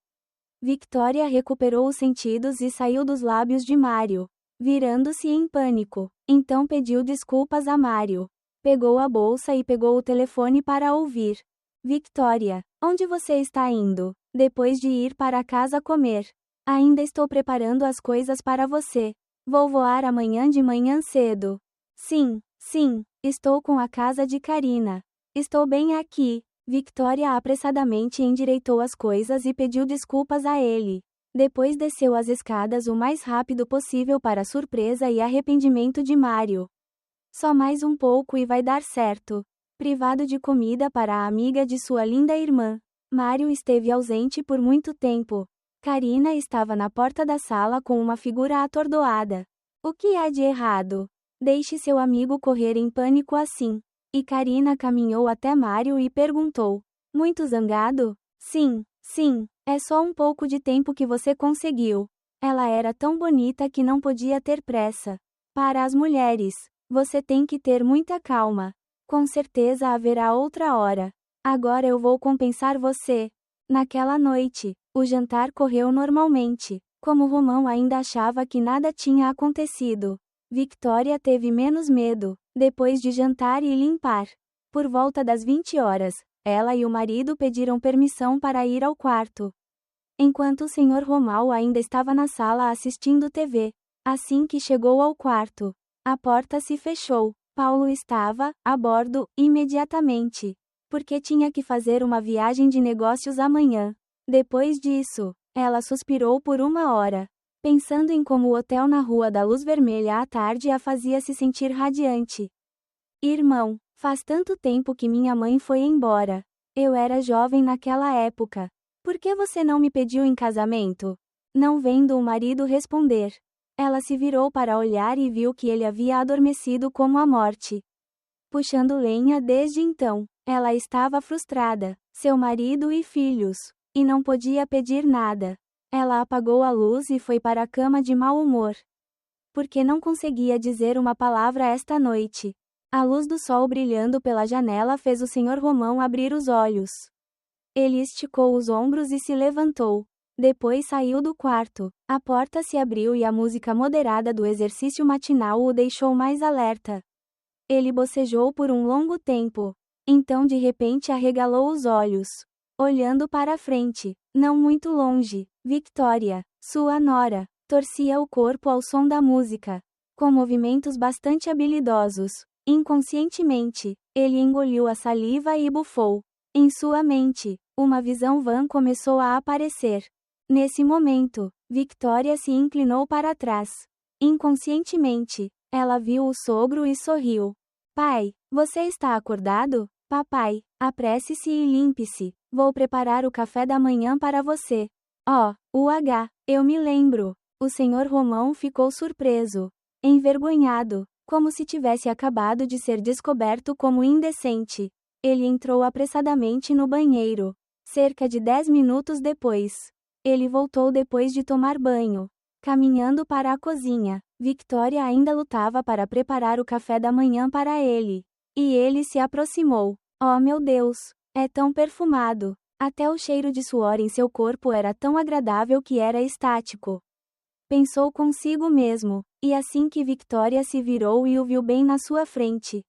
[SPEAKER 1] Victoria recuperou os sentidos e saiu dos lábios de Mário, virando-se em pânico. Então pediu desculpas a Mário. Pegou a bolsa e pegou o telefone para ouvir. Victoria, onde você está indo? Depois de ir para casa comer. Ainda estou preparando as coisas para você. Vou voar amanhã de manhã cedo. Sim, estou com a casa de Karina. Estou bem aqui. Victoria apressadamente endireitou as coisas e pediu desculpas a ele. Depois desceu as escadas o mais rápido possível para a surpresa e arrependimento de Mário. Só mais um pouco e vai dar certo. Privado de comida para a amiga de sua linda irmã. Mário esteve ausente por muito tempo. Karina estava na porta da sala com uma figura atordoada. O que há de errado? Deixe seu amigo correr em pânico assim. E Karina caminhou até Mário e perguntou. Muito zangado? Sim, é só um pouco de tempo que você conseguiu. Ela era tão bonita que não podia ter pressa. Para as mulheres, você tem que ter muita calma. Com certeza haverá outra hora. Agora eu vou compensar você. Naquela noite, o jantar correu normalmente. Como Romão ainda achava que nada tinha acontecido, Victoria teve menos medo. Depois de jantar e limpar, por volta das 20 horas, ela e o marido pediram permissão para ir ao quarto. Enquanto o Sr. Romão ainda estava na sala assistindo TV. Assim que chegou ao quarto, a porta se fechou. Paulo estava a bordo imediatamente, porque tinha que fazer uma viagem de negócios amanhã. Depois disso, ela suspirou por uma hora, pensando em como o hotel na Rua da Luz Vermelha à tarde a fazia se sentir radiante. Irmão, faz tanto tempo que minha mãe foi embora. Eu era jovem naquela época. Por que você não me pediu em casamento? Não vendo o marido responder. Ela se virou para olhar e viu que ele havia adormecido como a morte. Puxando lenha desde então, ela estava frustrada, seu marido e filhos, e não podia pedir nada. Ela apagou a luz e foi para a cama de mau humor. Porque não conseguia dizer uma palavra esta noite. A luz do sol brilhando pela janela fez o Sr. Romão abrir os olhos. Ele esticou os ombros e se levantou. Depois saiu do quarto. A porta se abriu e a música moderada do exercício matinal o deixou mais alerta. Ele bocejou por um longo tempo. Então de repente arregalou os olhos. Olhando para a frente, não muito longe, Victoria, sua nora, torcia o corpo ao som da música. Com movimentos bastante habilidosos. Inconscientemente, ele engoliu a saliva e bufou. Em sua mente, uma visão vã começou a aparecer. Nesse momento, Victoria se inclinou para trás. Inconscientemente, ela viu o sogro e sorriu. Pai, você está acordado? Papai, apresse-se e limpe-se. Vou preparar o café da manhã para você. Eu me lembro. O Sr. Romão ficou surpreso. Envergonhado, como se tivesse acabado de ser descoberto como indecente. Ele entrou apressadamente no banheiro. Cerca de 10 minutos depois. Ele voltou depois de tomar banho. Caminhando para a cozinha, Victoria ainda lutava para preparar o café da manhã para ele. E ele se aproximou. Oh meu Deus, é tão perfumado. Até o cheiro de suor em seu corpo era tão agradável que era estático. Pensou consigo mesmo, e assim que Victoria se virou e o viu bem na sua frente.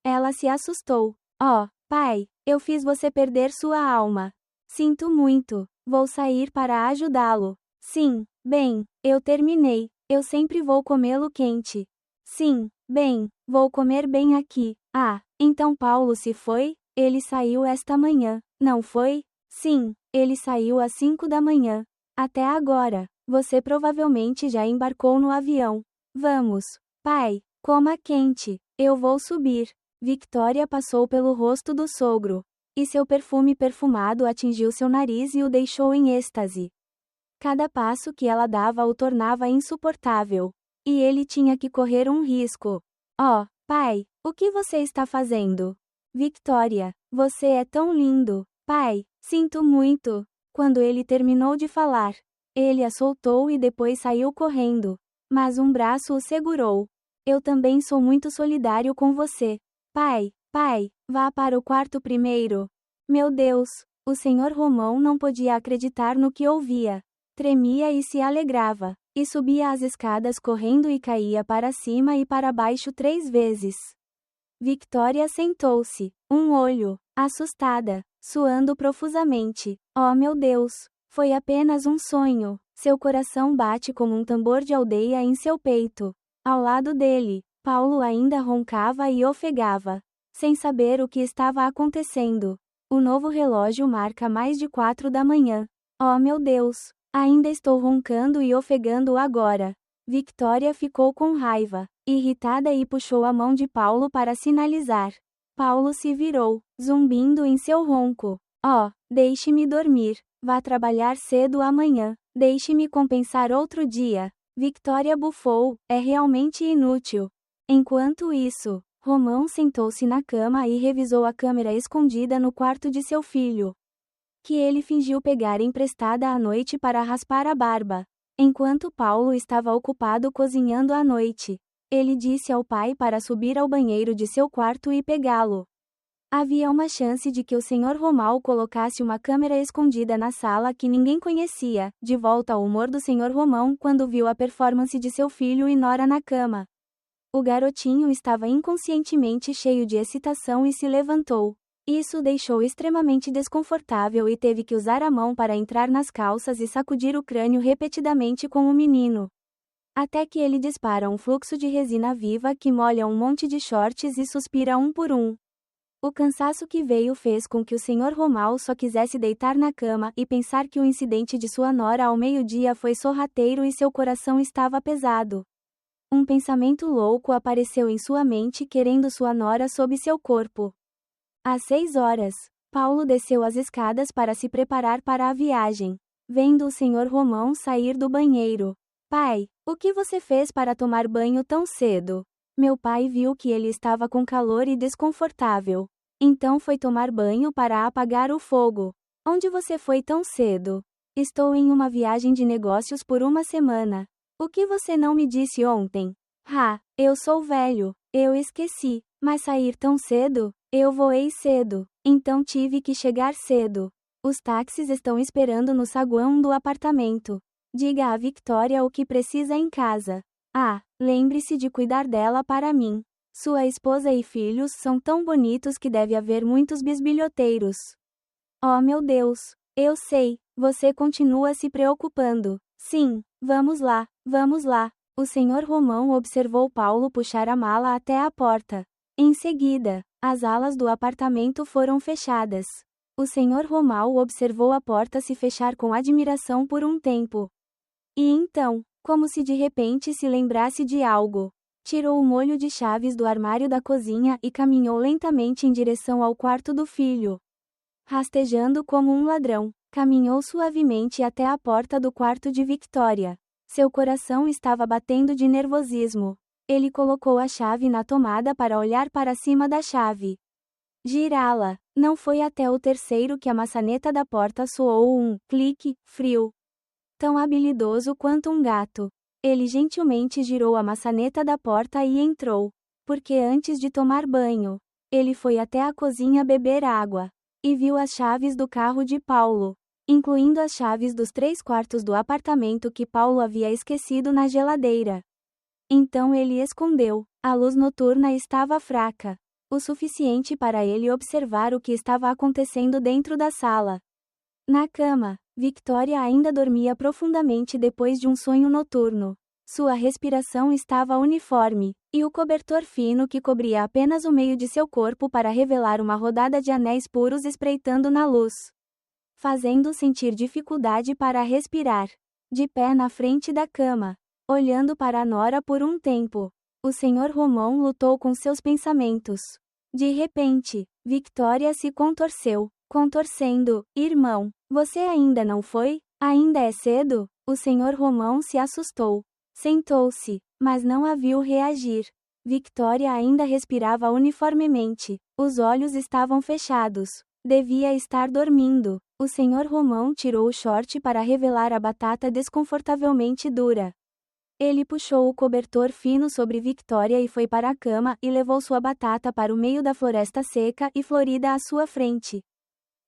[SPEAKER 1] Ela se assustou. Oh, pai, eu fiz você perder sua alma. Sinto muito, vou sair para ajudá-lo. Sim, bem, eu terminei, eu sempre vou comê-lo quente. Sim, bem, vou comer bem aqui. Ah, então Paulo se foi? Ele saiu esta manhã, não foi? Sim, ele saiu às 5 da manhã. Até agora, você provavelmente já embarcou no avião. Vamos, pai, coma quente, eu vou subir. Victoria passou pelo rosto do sogro. E seu perfume perfumado atingiu seu nariz e o deixou em êxtase. Cada passo que ela dava o tornava insuportável. E ele tinha que correr um risco. Oh, pai, o que você está fazendo? Victoria, você é tão lindo. Pai, sinto muito. Quando ele terminou de falar, ele a soltou e depois saiu correndo. Mas um braço o segurou. Eu também sou muito solidário com você. Pai, vá para o quarto primeiro. Meu Deus, o Sr. Romão não podia acreditar no que ouvia. Tremia e se alegrava, e subia as escadas correndo e caía para cima e para baixo 3 vezes. Victoria sentou-se, um olho, assustada, suando profusamente. Oh meu Deus, foi apenas um sonho. Seu coração bate como um tambor de aldeia em seu peito. Ao lado dele, Paulo ainda roncava e ofegava, sem saber o que estava acontecendo. O novo relógio marca mais de 4 da manhã. Oh meu Deus, ainda estou roncando e ofegando agora. Victoria ficou com raiva, irritada e puxou a mão de Paulo para sinalizar. Paulo se virou, zumbindo em seu ronco. Oh, deixe-me dormir. Vá trabalhar cedo amanhã. Deixe-me compensar outro dia. Victoria bufou, é realmente inútil. Enquanto isso, Romão sentou-se na cama e revisou a câmera escondida no quarto de seu filho, que ele fingiu pegar emprestada à noite para raspar a barba. Enquanto Paulo estava ocupado cozinhando à noite, ele disse ao pai para subir ao banheiro de seu quarto e pegá-lo. Havia uma chance de que o Sr. Romão colocasse uma câmera escondida na sala que ninguém conhecia, de volta ao humor do Sr. Romão quando viu a performance de seu filho e nora na cama. O garotinho estava inconscientemente cheio de excitação e se levantou. Isso o deixou extremamente desconfortável e teve que usar a mão para entrar nas calças e sacudir o crânio repetidamente com o menino. Até que ele dispara um fluxo de resina viva que molha um monte de shorts e suspira um por um. O cansaço que veio fez com que o Sr. Romão só quisesse deitar na cama e pensar que o incidente de sua nora ao meio-dia foi sorrateiro e seu coração estava pesado. Um pensamento louco apareceu em sua mente querendo sua nora sob seu corpo. Às 6 horas, Paulo desceu as escadas para se preparar para a viagem. Vendo o Sr. Romão sair do banheiro, Pai, o que você fez para tomar banho tão cedo? Meu pai viu que ele estava com calor e desconfortável. Então foi tomar banho para apagar o fogo. Onde você foi tão cedo? Estou em uma viagem de negócios por uma semana. O que você não me disse ontem? Eu sou velho. Eu esqueci. Mas sair tão cedo? Eu voei cedo. Então tive que chegar cedo. Os táxis estão esperando no saguão do apartamento. Diga a Victoria o que precisa em casa. Lembre-se de cuidar dela para mim. Sua esposa e filhos são tão bonitos que deve haver muitos bisbilhoteiros. Oh meu Deus! Eu sei, você continua se preocupando. Sim, vamos lá, vamos lá. O senhor Romão observou Paulo puxar a mala até a porta. Em seguida, as alas do apartamento foram fechadas. O senhor Romão observou a porta se fechar com admiração por um tempo. E então, como se de repente se lembrasse de algo, tirou o molho de chaves do armário da cozinha e caminhou lentamente em direção ao quarto do filho. Rastejando como um ladrão, caminhou suavemente até a porta do quarto de Victoria. Seu coração estava batendo de nervosismo. Ele colocou a chave na tomada para olhar para cima da chave. Girá-la. Não foi até o terceiro que a maçaneta da porta soou um clique frio. Tão habilidoso quanto um gato. Ele gentilmente girou a maçaneta da porta e entrou. Porque antes de tomar banho, ele foi até a cozinha beber água. E viu as chaves do carro de Paulo, incluindo as chaves dos 3 quartos do apartamento que Paulo havia esquecido na geladeira. Então ele escondeu. A luz noturna estava fraca, o suficiente para ele observar o que estava acontecendo dentro da sala. Na cama, Victoria ainda dormia profundamente depois de um sonho noturno. Sua respiração estava uniforme, e o cobertor fino que cobria apenas o meio de seu corpo para revelar uma rodada de anéis puros espreitando na luz, fazendo sentir dificuldade para respirar. De pé na frente da cama, olhando para a nora por um tempo, o senhor Romão lutou com seus pensamentos. De repente, Victoria se contorceu, contorcendo. Irmão, você ainda não foi? Ainda é cedo? O senhor Romão se assustou. Sentou-se, mas não a viu reagir. Victoria ainda respirava uniformemente. Os olhos estavam fechados. Devia estar dormindo. O senhor Romão tirou o short para revelar a batata desconfortavelmente dura. Ele puxou o cobertor fino sobre Victoria e foi para a cama e levou sua batata para o meio da floresta seca e florida à sua frente.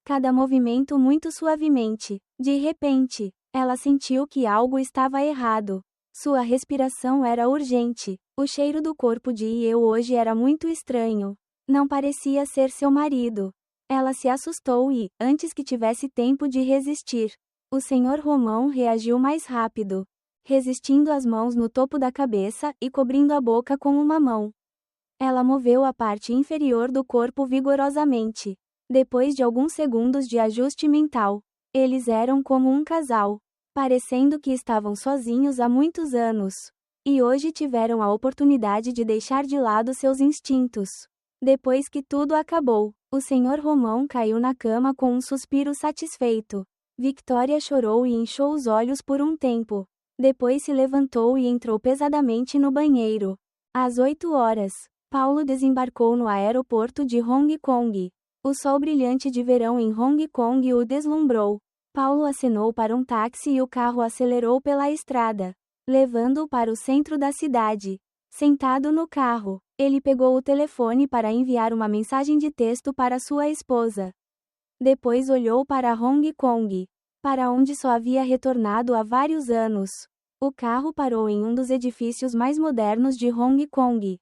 [SPEAKER 1] Cada movimento muito suavemente. De repente, ela sentiu que algo estava errado. Sua respiração era urgente. O cheiro do corpo de Eu hoje era muito estranho. Não parecia ser seu marido. Ela se assustou e, antes que tivesse tempo de resistir, o senhor Romão reagiu mais rápido, resistindo as mãos no topo da cabeça e cobrindo a boca com uma mão. Ela moveu a parte inferior do corpo vigorosamente. Depois de alguns segundos de ajuste mental, eles eram como um casal, parecendo que estavam sozinhos há muitos anos. E hoje tiveram a oportunidade de deixar de lado seus instintos. Depois que tudo acabou, o senhor Romão caiu na cama com um suspiro satisfeito. Victoria chorou e inchou os olhos por um tempo. Depois se levantou e entrou pesadamente no banheiro. Às 8 horas, Paulo desembarcou no aeroporto de Hong Kong. O sol brilhante de verão em Hong Kong o deslumbrou. Paulo acenou para um táxi e o carro acelerou pela estrada, levando-o para o centro da cidade. Sentado no carro, ele pegou o telefone para enviar uma mensagem de texto para sua esposa. Depois olhou para Hong Kong, para onde só havia retornado há vários anos. O carro parou em um dos edifícios mais modernos de Hong Kong,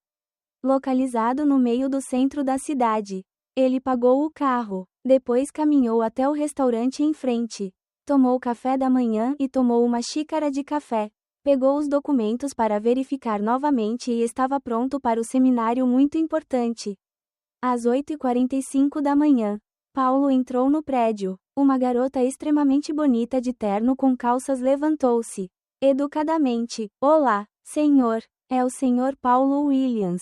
[SPEAKER 1] localizado no meio do centro da cidade. Ele pagou o carro, depois caminhou até o restaurante em frente, tomou café da manhã e tomou uma xícara de café. Pegou os documentos para verificar novamente e estava pronto para o seminário muito importante. Às 8h45 da manhã, Paulo entrou no prédio. Uma garota extremamente bonita de terno com calças levantou-se. Educadamente, olá, senhor, é o senhor Paulo Williams,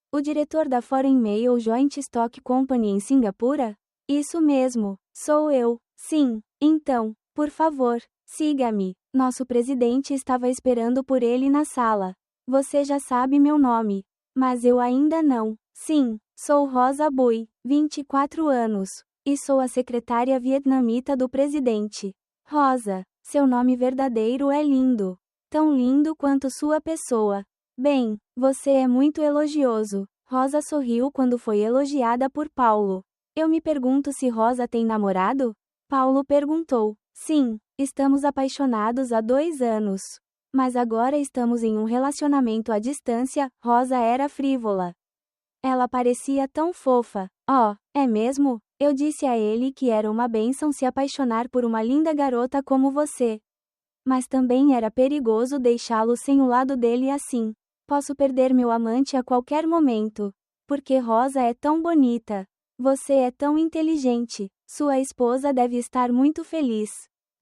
[SPEAKER 1] o diretor da Foreign Mail Joint Stock Company em Singapura? Isso mesmo, sou eu. Sim, então, por favor, Siga-me. Nosso presidente estava esperando por ele na sala. Você já sabe meu nome. Mas eu ainda não. Sim, sou Rosa Bui, 24 anos. E sou a secretária vietnamita do presidente. Rosa, seu nome verdadeiro é lindo. Tão lindo quanto sua pessoa. Bem, você é muito elogioso. Rosa sorriu quando foi elogiada por Paulo. Eu me pergunto se Rosa tem namorado? Paulo perguntou. Sim, estamos apaixonados há 2 anos. Mas agora estamos em um relacionamento à distância. Rosa era frívola. Ela parecia tão fofa. Oh, é mesmo? Eu disse a ele que era uma bênção se apaixonar por uma linda garota como você. Mas também era perigoso deixá-lo sem o lado dele assim. Posso perder meu amante a qualquer momento. Porque Rosa é tão bonita. Você é tão inteligente. Sua esposa deve estar muito feliz.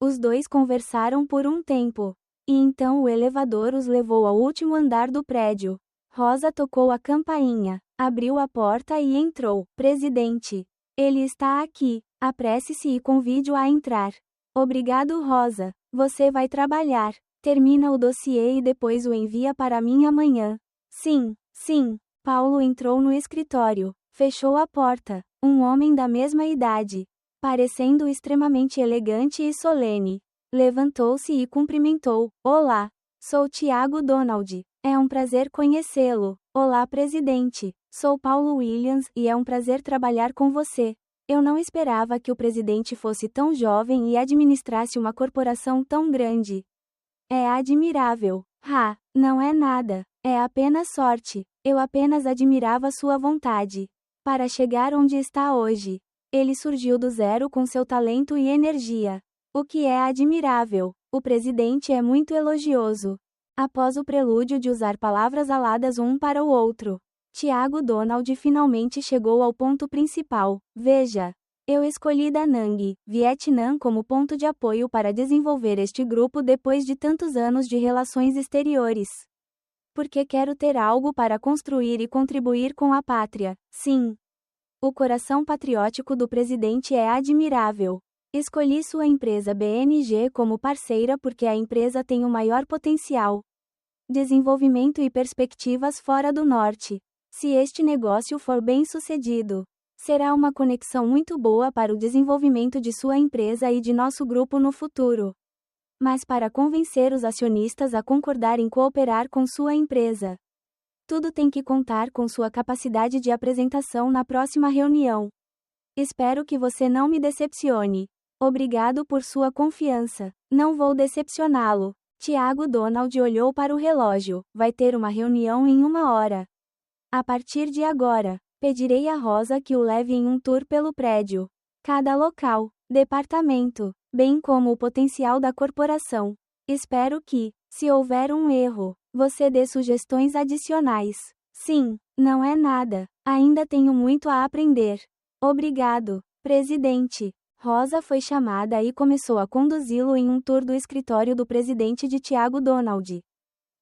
[SPEAKER 1] Os dois conversaram por um tempo. E então o elevador os levou ao último andar do prédio. Rosa tocou a campainha, abriu a porta e entrou. Presidente. Ele está aqui. Apresse-se e convide-o a entrar. Obrigado, Rosa. Você vai trabalhar. Termina o dossiê e depois o envia para mim amanhã. Sim, sim. Paulo entrou no escritório. Fechou a porta. Um homem da mesma idade, parecendo extremamente elegante e solene, levantou-se e cumprimentou. Olá, sou Tiago Donald. É um prazer conhecê-lo. Olá, presidente. Sou Paulo Williams e é um prazer trabalhar com você. Eu não esperava que o presidente fosse tão jovem e administrasse uma corporação tão grande. É admirável. Não é nada. É apenas sorte. Eu apenas admirava sua vontade para chegar onde está hoje. Ele surgiu do zero com seu talento e energia. O que é admirável. O presidente é muito elogioso. Após o prelúdio de usar palavras aladas um para o outro, Tiago Donald finalmente chegou ao ponto principal. Veja, eu escolhi Da Nang, Vietnã como ponto de apoio para desenvolver este grupo depois de tantos anos de relações exteriores. Porque quero ter algo para construir e contribuir com a pátria. Sim. O coração patriótico do presidente é admirável. Escolhi sua empresa BNG como parceira porque a empresa tem o maior potencial, desenvolvimento e perspectivas fora do norte. Se este negócio for bem sucedido, será uma conexão muito boa para o desenvolvimento de sua empresa e de nosso grupo no futuro. Mas para convencer os acionistas a concordar em cooperar com sua empresa, tudo tem que contar com sua capacidade de apresentação na próxima reunião. Espero que você não me decepcione. Obrigado por sua confiança. Não vou decepcioná-lo. Tiago Donald olhou para o relógio. Vai ter uma reunião em 1 hora. A partir de agora, pedirei a Rosa que o leve em um tour pelo prédio, cada local, departamento, bem como o potencial da corporação. Espero que, se houver um erro, você dê sugestões adicionais. Sim, não é nada. Ainda tenho muito a aprender. Obrigado, presidente. Rosa foi chamada e começou a conduzi-lo em um tour do escritório do presidente de Tiago Donald,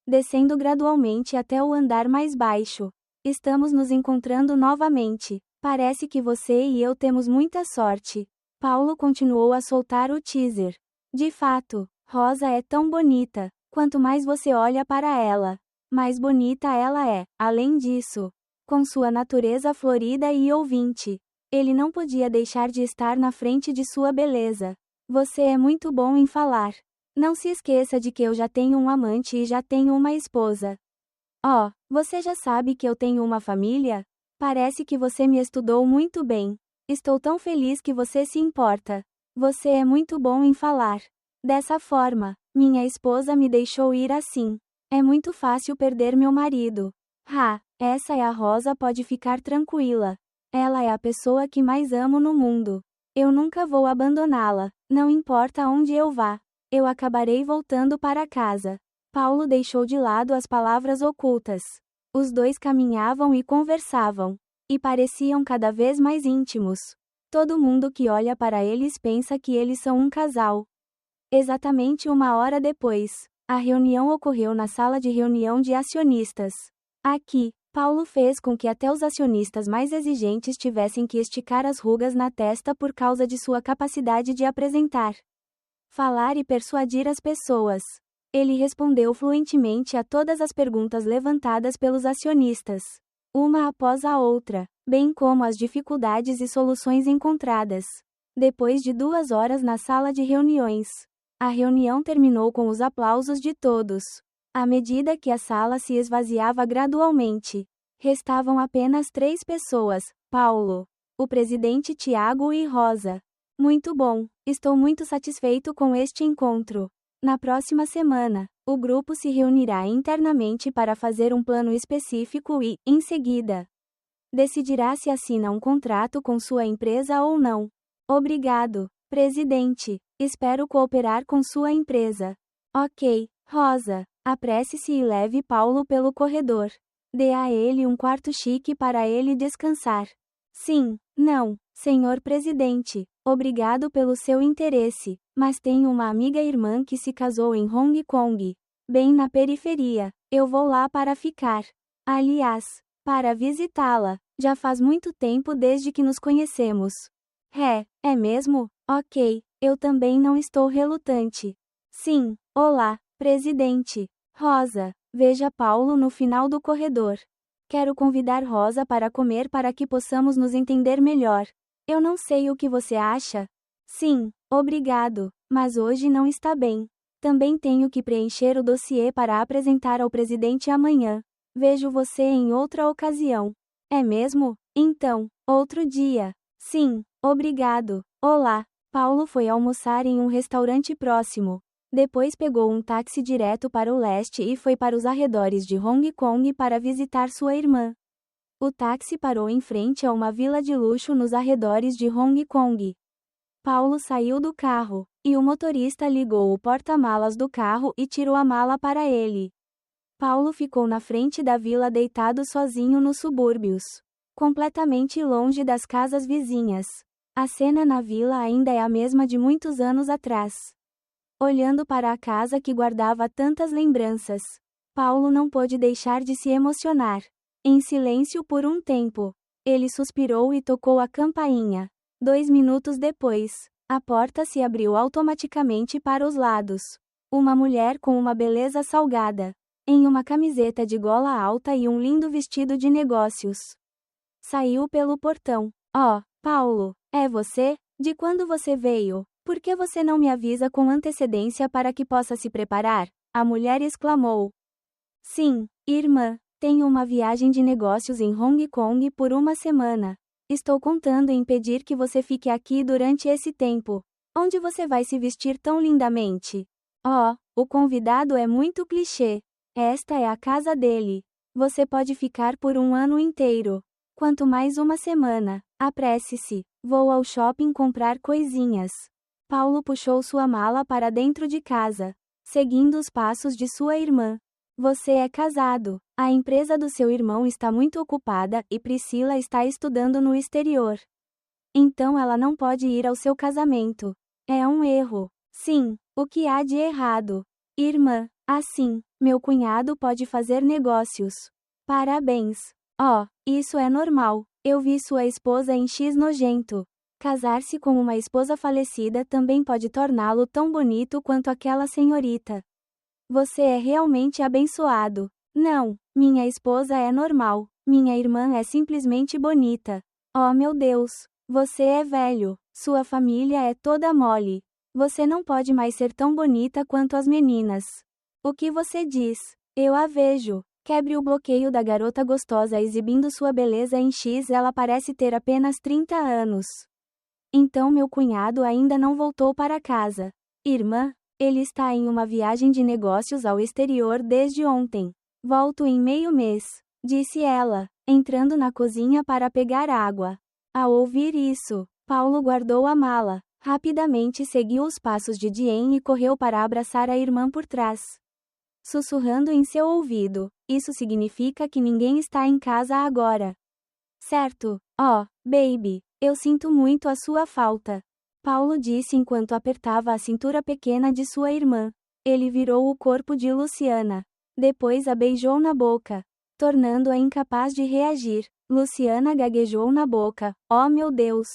[SPEAKER 1] descendo gradualmente até o andar mais baixo. Estamos nos encontrando novamente. Parece que você e eu temos muita sorte. Paulo continuou a soltar o teaser. De fato, Rosa é tão bonita. Quanto mais você olha para ela, mais bonita ela é. Além disso, com sua natureza florida e ouvinte, ele não podia deixar de estar na frente de sua beleza. Você é muito bom em falar. Não se esqueça de que eu já tenho um amante e já tenho uma esposa. Oh, você já sabe que eu tenho uma família? Parece que você me estudou muito bem. Estou tão feliz que você se importa. Você é muito bom em falar. Dessa forma, minha esposa me deixou ir assim. É muito fácil perder meu marido. Essa é a Rosa, pode ficar tranquila. Ela é a pessoa que mais amo no mundo. Eu nunca vou abandoná-la, não importa onde eu vá. Eu acabarei voltando para casa. Paulo deixou de lado as palavras ocultas. Os dois caminhavam e conversavam. E pareciam cada vez mais íntimos. Todo mundo que olha para eles pensa que eles são um casal. Exatamente 1 hora depois, a reunião ocorreu na sala de reunião de acionistas. Aqui, Paulo fez com que até os acionistas mais exigentes tivessem que esticar as rugas na testa por causa de sua capacidade de apresentar Falar e persuadir as pessoas. Ele respondeu fluentemente a todas as perguntas levantadas pelos acionistas, uma após a outra, bem como as dificuldades e soluções encontradas. Depois de 2 horas na sala de reuniões, a reunião terminou com os aplausos de todos. À medida que a sala se esvaziava gradualmente, restavam apenas 3 pessoas: Paulo, o presidente Tiago e Rosa. Muito bom, estou muito satisfeito com este encontro. Na próxima semana, o grupo se reunirá internamente para fazer um plano específico e, em seguida, decidirá se assina um contrato com sua empresa ou não. Obrigado, presidente. Espero cooperar com sua empresa. Ok, Rosa. Apresse-se e leve Paulo pelo corredor. Dê a ele um quarto chique para ele descansar. Sim, não, senhor presidente. Obrigado pelo seu interesse, mas tenho uma amiga irmã que se casou em Hong Kong, bem na periferia. Eu vou lá para ficar. Aliás, para visitá-la. Já faz muito tempo desde que nos conhecemos. É mesmo? Ok, eu também não estou relutante. Sim, olá, presidente. Rosa, veja Paulo no final do corredor. Quero convidar Rosa para comer para que possamos nos entender melhor. Eu não sei o que você acha. Sim, obrigado, mas hoje não está bem. Também tenho que preencher o dossiê para apresentar ao presidente amanhã. Vejo você em outra ocasião. É mesmo? Então, outro dia. Sim, obrigado. Olá. Paulo foi almoçar em um restaurante próximo. Depois pegou um táxi direto para o leste e foi para os arredores de Hong Kong para visitar sua irmã. O táxi parou em frente a uma vila de luxo nos arredores de Hong Kong. Paulo saiu do carro, e o motorista ligou o porta-malas do carro e tirou a mala para ele. Paulo ficou na frente da vila deitado sozinho nos subúrbios, completamente longe das casas vizinhas. A cena na vila ainda é a mesma de muitos anos atrás. Olhando para a casa que guardava tantas lembranças, Paulo não pôde deixar de se emocionar. Em silêncio por um tempo, ele suspirou e tocou a campainha. 2 minutos depois, a porta se abriu automaticamente para os lados. Uma mulher com uma beleza salgada, em uma camiseta de gola alta e um lindo vestido de negócios, saiu pelo portão. Oh, Paulo, é você? De quando você veio? Por que você não me avisa com antecedência para que possa se preparar? A mulher exclamou. Sim, irmã, tenho uma viagem de negócios em Hong Kong por uma semana. Estou contando em pedir que você fique aqui durante esse tempo. Onde você vai se vestir tão lindamente? Oh, o convidado é muito clichê. Esta é a casa dele. Você pode ficar por um ano inteiro. Quanto mais uma semana. Apresse-se. Vou ao shopping comprar coisinhas. Paulo puxou sua mala para dentro de casa, seguindo os passos de sua irmã. Você é casado. A empresa do seu irmão está muito ocupada e Priscila está estudando no exterior. Então ela não pode ir ao seu casamento. É um erro. Sim, o que há de errado? Irmã, assim, meu cunhado pode fazer negócios. Parabéns. Oh, isso é normal. Eu vi sua esposa em X nojento. Casar-se com uma esposa falecida também pode torná-lo tão bonito quanto aquela senhorita. Você é realmente abençoado. Não, minha esposa é normal. Minha irmã é simplesmente bonita. Oh meu Deus, você é velho. Sua família é toda mole. Você não pode mais ser tão bonita quanto as meninas. O que você diz? Eu a vejo. Quebre o bloqueio da garota gostosa exibindo sua beleza em X. Ela parece ter apenas 30 anos. Então meu cunhado ainda não voltou para casa. Irmã, ele está em uma viagem de negócios ao exterior desde ontem. Volto em meio mês, disse ela, entrando na cozinha para pegar água. Ao ouvir isso, Paulo guardou a mala, rapidamente seguiu os passos de Diane e correu para abraçar a irmã por trás, sussurrando em seu ouvido. Isso significa que ninguém está em casa agora. Certo? Oh, baby, eu sinto muito a sua falta. Paulo disse enquanto apertava a cintura pequena de sua irmã. Ele virou o corpo de Luciana. Depois a beijou na boca, tornando-a incapaz de reagir. Luciana gaguejou na boca. Oh meu Deus!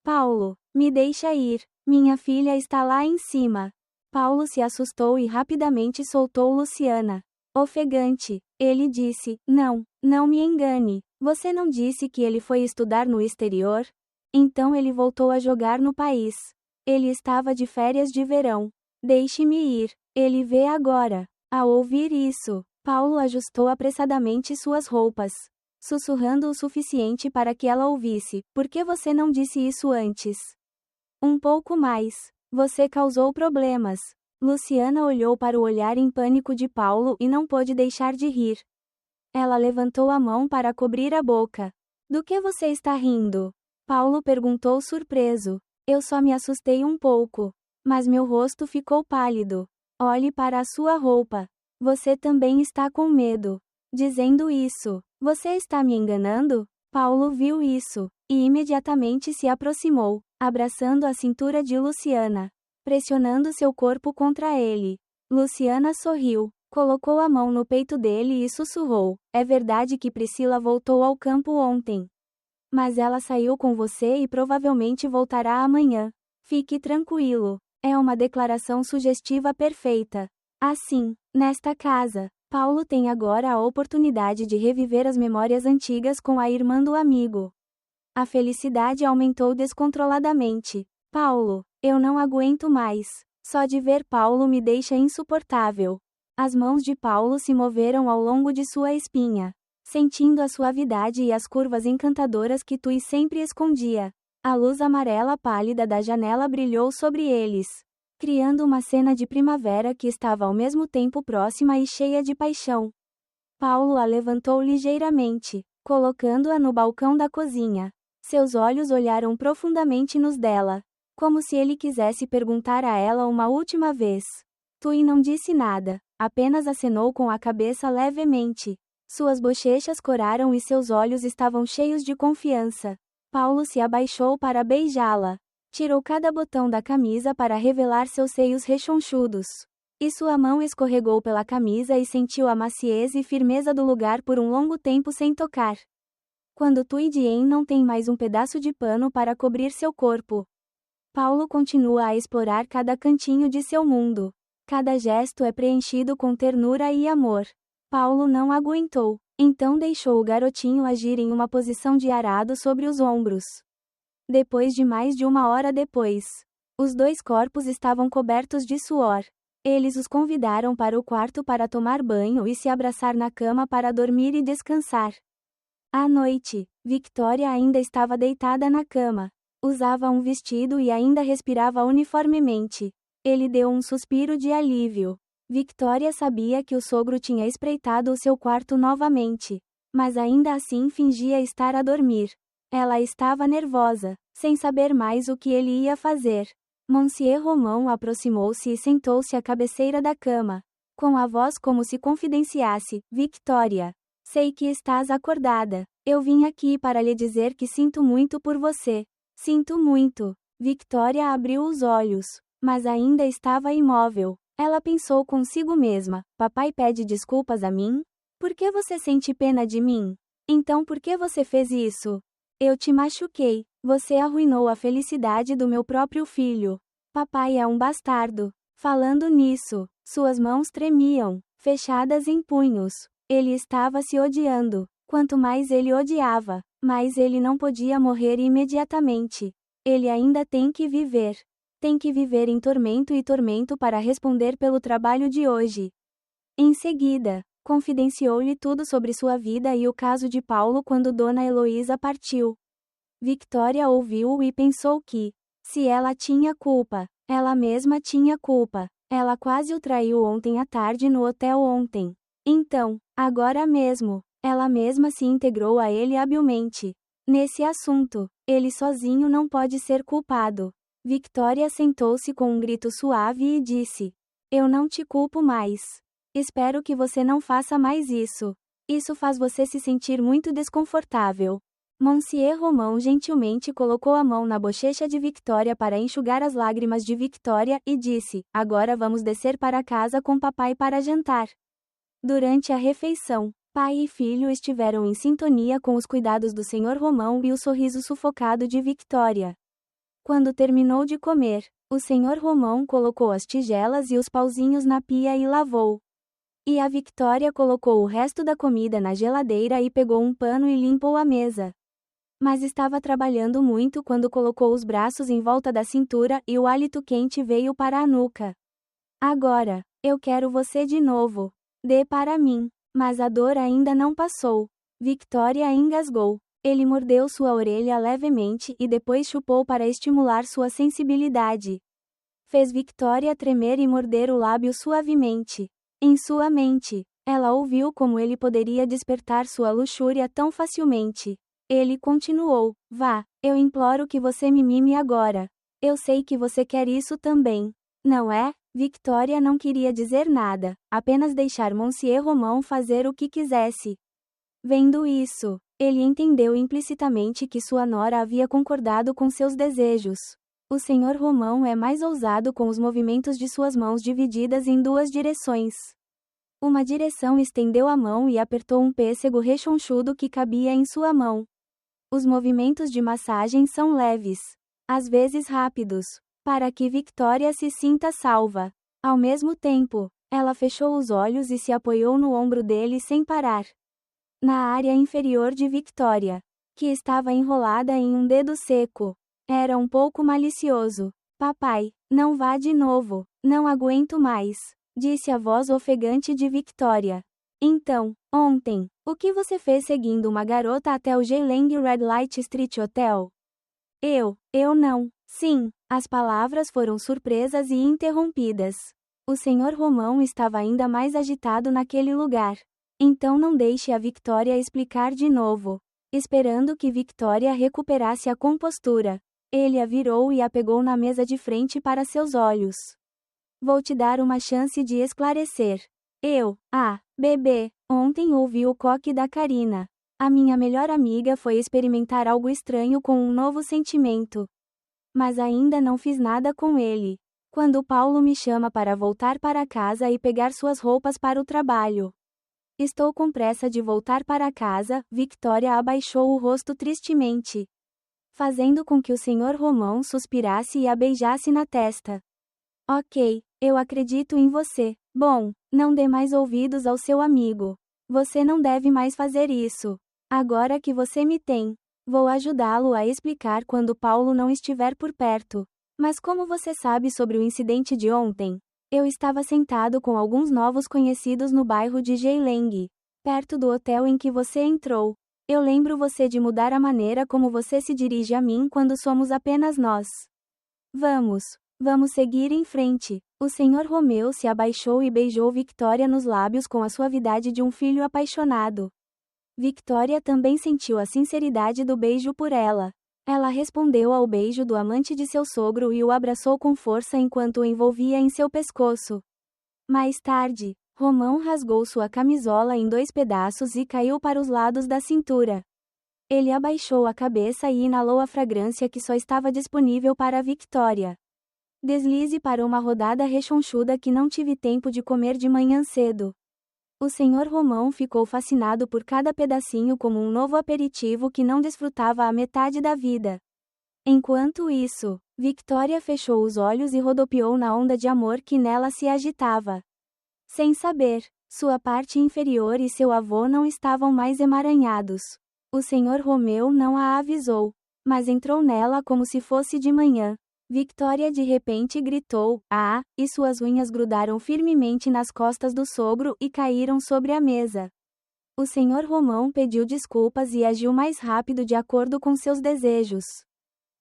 [SPEAKER 1] Paulo, me deixa ir. Minha filha está lá em cima. Paulo se assustou e rapidamente soltou Luciana. Ofegante, ele disse: Não, não me engane. Você não disse que ele foi estudar no exterior? Então ele voltou a jogar no país. Ele estava de férias de verão. Deixe-me ir. Ele vê agora. Ao ouvir isso, Paulo ajustou apressadamente suas roupas, sussurrando o suficiente para que ela ouvisse. Por que você não disse isso antes? Um pouco mais. Você causou problemas. Luciana olhou para o olhar em pânico de Paulo e não pôde deixar de rir. Ela levantou a mão para cobrir a boca. Do que você está rindo? Paulo perguntou surpreso. Eu só me assustei um pouco. Mas meu rosto ficou pálido. Olhe para a sua roupa. Você também está com medo. Dizendo isso, você está me enganando? Paulo viu isso, e imediatamente se aproximou, abraçando a cintura de Luciana, pressionando seu corpo contra ele. Luciana sorriu, colocou a mão no peito dele e sussurrou: É verdade que Priscila voltou ao campo ontem. Mas ela saiu com você e provavelmente voltará amanhã. Fique tranquilo. É uma declaração sugestiva perfeita. Assim, nesta casa, Paulo tem agora a oportunidade de reviver as memórias antigas com a irmã do amigo. A felicidade aumentou descontroladamente. Paulo, eu não aguento mais. Só de ver Paulo me deixa insuportável. As mãos de Paulo se moveram ao longo de sua espinha, sentindo a suavidade e as curvas encantadoras que Tui sempre escondia. A luz amarela pálida da janela brilhou sobre eles, criando uma cena de primavera que estava ao mesmo tempo próxima e cheia de paixão. Paulo a levantou ligeiramente, colocando-a no balcão da cozinha. Seus olhos olharam profundamente nos dela, como se ele quisesse perguntar a ela uma última vez. Tui não disse nada, apenas acenou com a cabeça levemente. Suas bochechas coraram e seus olhos estavam cheios de confiança. Paulo se abaixou para beijá-la. Tirou cada botão da camisa para revelar seus seios rechonchudos. E sua mão escorregou pela camisa e sentiu a maciez e firmeza do lugar por um longo tempo sem tocar. Quando Tui Dien não tem mais um pedaço de pano para cobrir seu corpo. Paulo continua a explorar cada cantinho de seu mundo. Cada gesto é preenchido com ternura e amor. Paulo não aguentou. Então deixou o garotinho agir em uma posição de arado sobre os ombros. Depois de mais de uma hora depois, os dois corpos estavam cobertos de suor. Eles os convidaram para o quarto para tomar banho e se abraçar na cama para dormir e descansar. À noite, Victoria ainda estava deitada na cama. Usava um vestido e ainda respirava uniformemente. Ele deu um suspiro de alívio. Victoria sabia que o sogro tinha espreitado o seu quarto novamente, mas ainda assim fingia estar a dormir. Ela estava nervosa, sem saber mais o que ele ia fazer. Monsieur Romain aproximou-se e sentou-se à cabeceira da cama, com a voz como se confidenciasse: Victoria, sei que estás acordada. Eu vim aqui para lhe dizer que sinto muito por você. Sinto muito. Victoria abriu os olhos, mas ainda estava imóvel. Ela pensou consigo mesma: papai pede desculpas a mim? Por que você sente pena de mim? Então por que você fez isso? Eu te machuquei. Você arruinou a felicidade do meu próprio filho. Papai é um bastardo. Falando nisso, suas mãos tremiam, fechadas em punhos. Ele estava se odiando. Quanto mais ele odiava, mais ele não podia morrer imediatamente. Ele ainda tem que viver. Tem que viver em tormento e tormento para responder pelo trabalho de hoje. Em seguida, confidenciou-lhe tudo sobre sua vida e o caso de Paulo quando Dona Heloísa partiu. Victoria ouviu-o e pensou que, se ela tinha culpa, ela mesma tinha culpa. Ela quase o traiu ontem à tarde no hotel ontem. Então, agora mesmo, ela mesma se integrou a ele habilmente. Nesse assunto, ele sozinho não pode ser culpado. Victoria sentou-se com um grito suave e disse: Eu não te culpo mais. Espero que você não faça mais isso. Isso faz você se sentir muito desconfortável. Monsieur Romain gentilmente colocou a mão na bochecha de Victoria para enxugar as lágrimas de Victoria e disse: Agora vamos descer para casa com papai para jantar. Durante a refeição, pai e filho estiveram em sintonia com os cuidados do Sr. Romain e o sorriso sufocado de Victoria. Quando terminou de comer, O senhor Romão colocou as tigelas e os pauzinhos na pia e lavou. E a Victoria colocou o resto da comida na geladeira e pegou um pano e limpou a mesa. Mas estava trabalhando muito quando colocou os braços em volta da cintura e o hálito quente veio para a nuca. Agora, eu quero você de novo. Dê para mim. Mas a dor ainda não passou. Victoria engasgou. Ele mordeu sua orelha levemente e depois chupou para estimular sua sensibilidade. Fez Victoria tremer e morder o lábio suavemente. Em sua mente, ela ouviu como ele poderia despertar sua luxúria tão facilmente. Ele continuou: vá, eu imploro que você me mime agora. Eu sei que você quer isso também. Não é? Victoria não queria dizer nada, apenas deixar Monsieur Romão fazer o que quisesse. Vendo isso, ele entendeu implicitamente que sua nora havia concordado com seus desejos. O senhor Romão é mais ousado com os movimentos de suas mãos divididas em duas direções. Uma direção estendeu a mão e apertou um pêssego rechonchudo que cabia em sua mão. Os movimentos de massagem são leves, às vezes rápidos, para que Victoria se sinta salva. Ao mesmo tempo, ela fechou os olhos e se apoiou no ombro dele sem parar. Na área inferior de Victoria, que estava enrolada em um dedo seco, era um pouco malicioso. Papai, não vá de novo, não aguento mais, disse a voz ofegante de Victoria. Então, ontem, o que você fez seguindo uma garota até o Geylang Red Light Street Hotel? Eu não. Sim, as palavras foram surpresas e interrompidas. O senhor Romão estava ainda mais agitado naquele lugar. Então não deixe a Victoria explicar de novo. Esperando que Victoria recuperasse a compostura, ele a virou e a pegou na mesa de frente para seus olhos. Vou te dar uma chance de esclarecer. Bebê, ontem ouvi o coque da Karina. A minha melhor amiga foi experimentar algo estranho com um novo sentimento. Mas ainda não fiz nada com ele. Quando Paulo me chama para voltar para casa e pegar suas roupas para o trabalho. Estou com pressa de voltar para casa, Victoria abaixou o rosto tristemente, fazendo com que o senhor Romão suspirasse e a beijasse na testa. Ok, eu acredito em você. Bom, não dê mais ouvidos ao seu amigo. Você não deve mais fazer isso. Agora que você me tem, vou ajudá-lo a explicar quando Paulo não estiver por perto. Mas como você sabe sobre o incidente de ontem? Eu estava sentado com alguns novos conhecidos no bairro de Geylang, perto do hotel em que você entrou. Eu lembro você de mudar a maneira como você se dirige a mim quando somos apenas nós. Vamos seguir em frente. O senhor Romeu se abaixou e beijou Victoria nos lábios com a suavidade de um filho apaixonado. Victoria também sentiu a sinceridade do beijo por ela. Ela respondeu ao beijo do amante de seu sogro e o abraçou com força enquanto o envolvia em seu pescoço. Mais tarde, Romão rasgou sua camisola em 2 pedaços e caiu para os lados da cintura. Ele abaixou a cabeça e inalou a fragrância que só estava disponível para Victoria. Deslize para uma rodada rechonchuda que não tive tempo de comer de manhã cedo. O senhor Romão ficou fascinado por cada pedacinho como um novo aperitivo que não desfrutava a metade da vida. Enquanto isso, Victoria fechou os olhos e rodopiou na onda de amor que nela se agitava. Sem saber, sua parte inferior e seu avô não estavam mais emaranhados. O senhor Romeu não a avisou, mas entrou nela como se fosse de manhã. Victoria de repente gritou, e suas unhas grudaram firmemente nas costas do sogro e caíram sobre a mesa. O senhor Romão pediu desculpas e agiu mais rápido de acordo com seus desejos.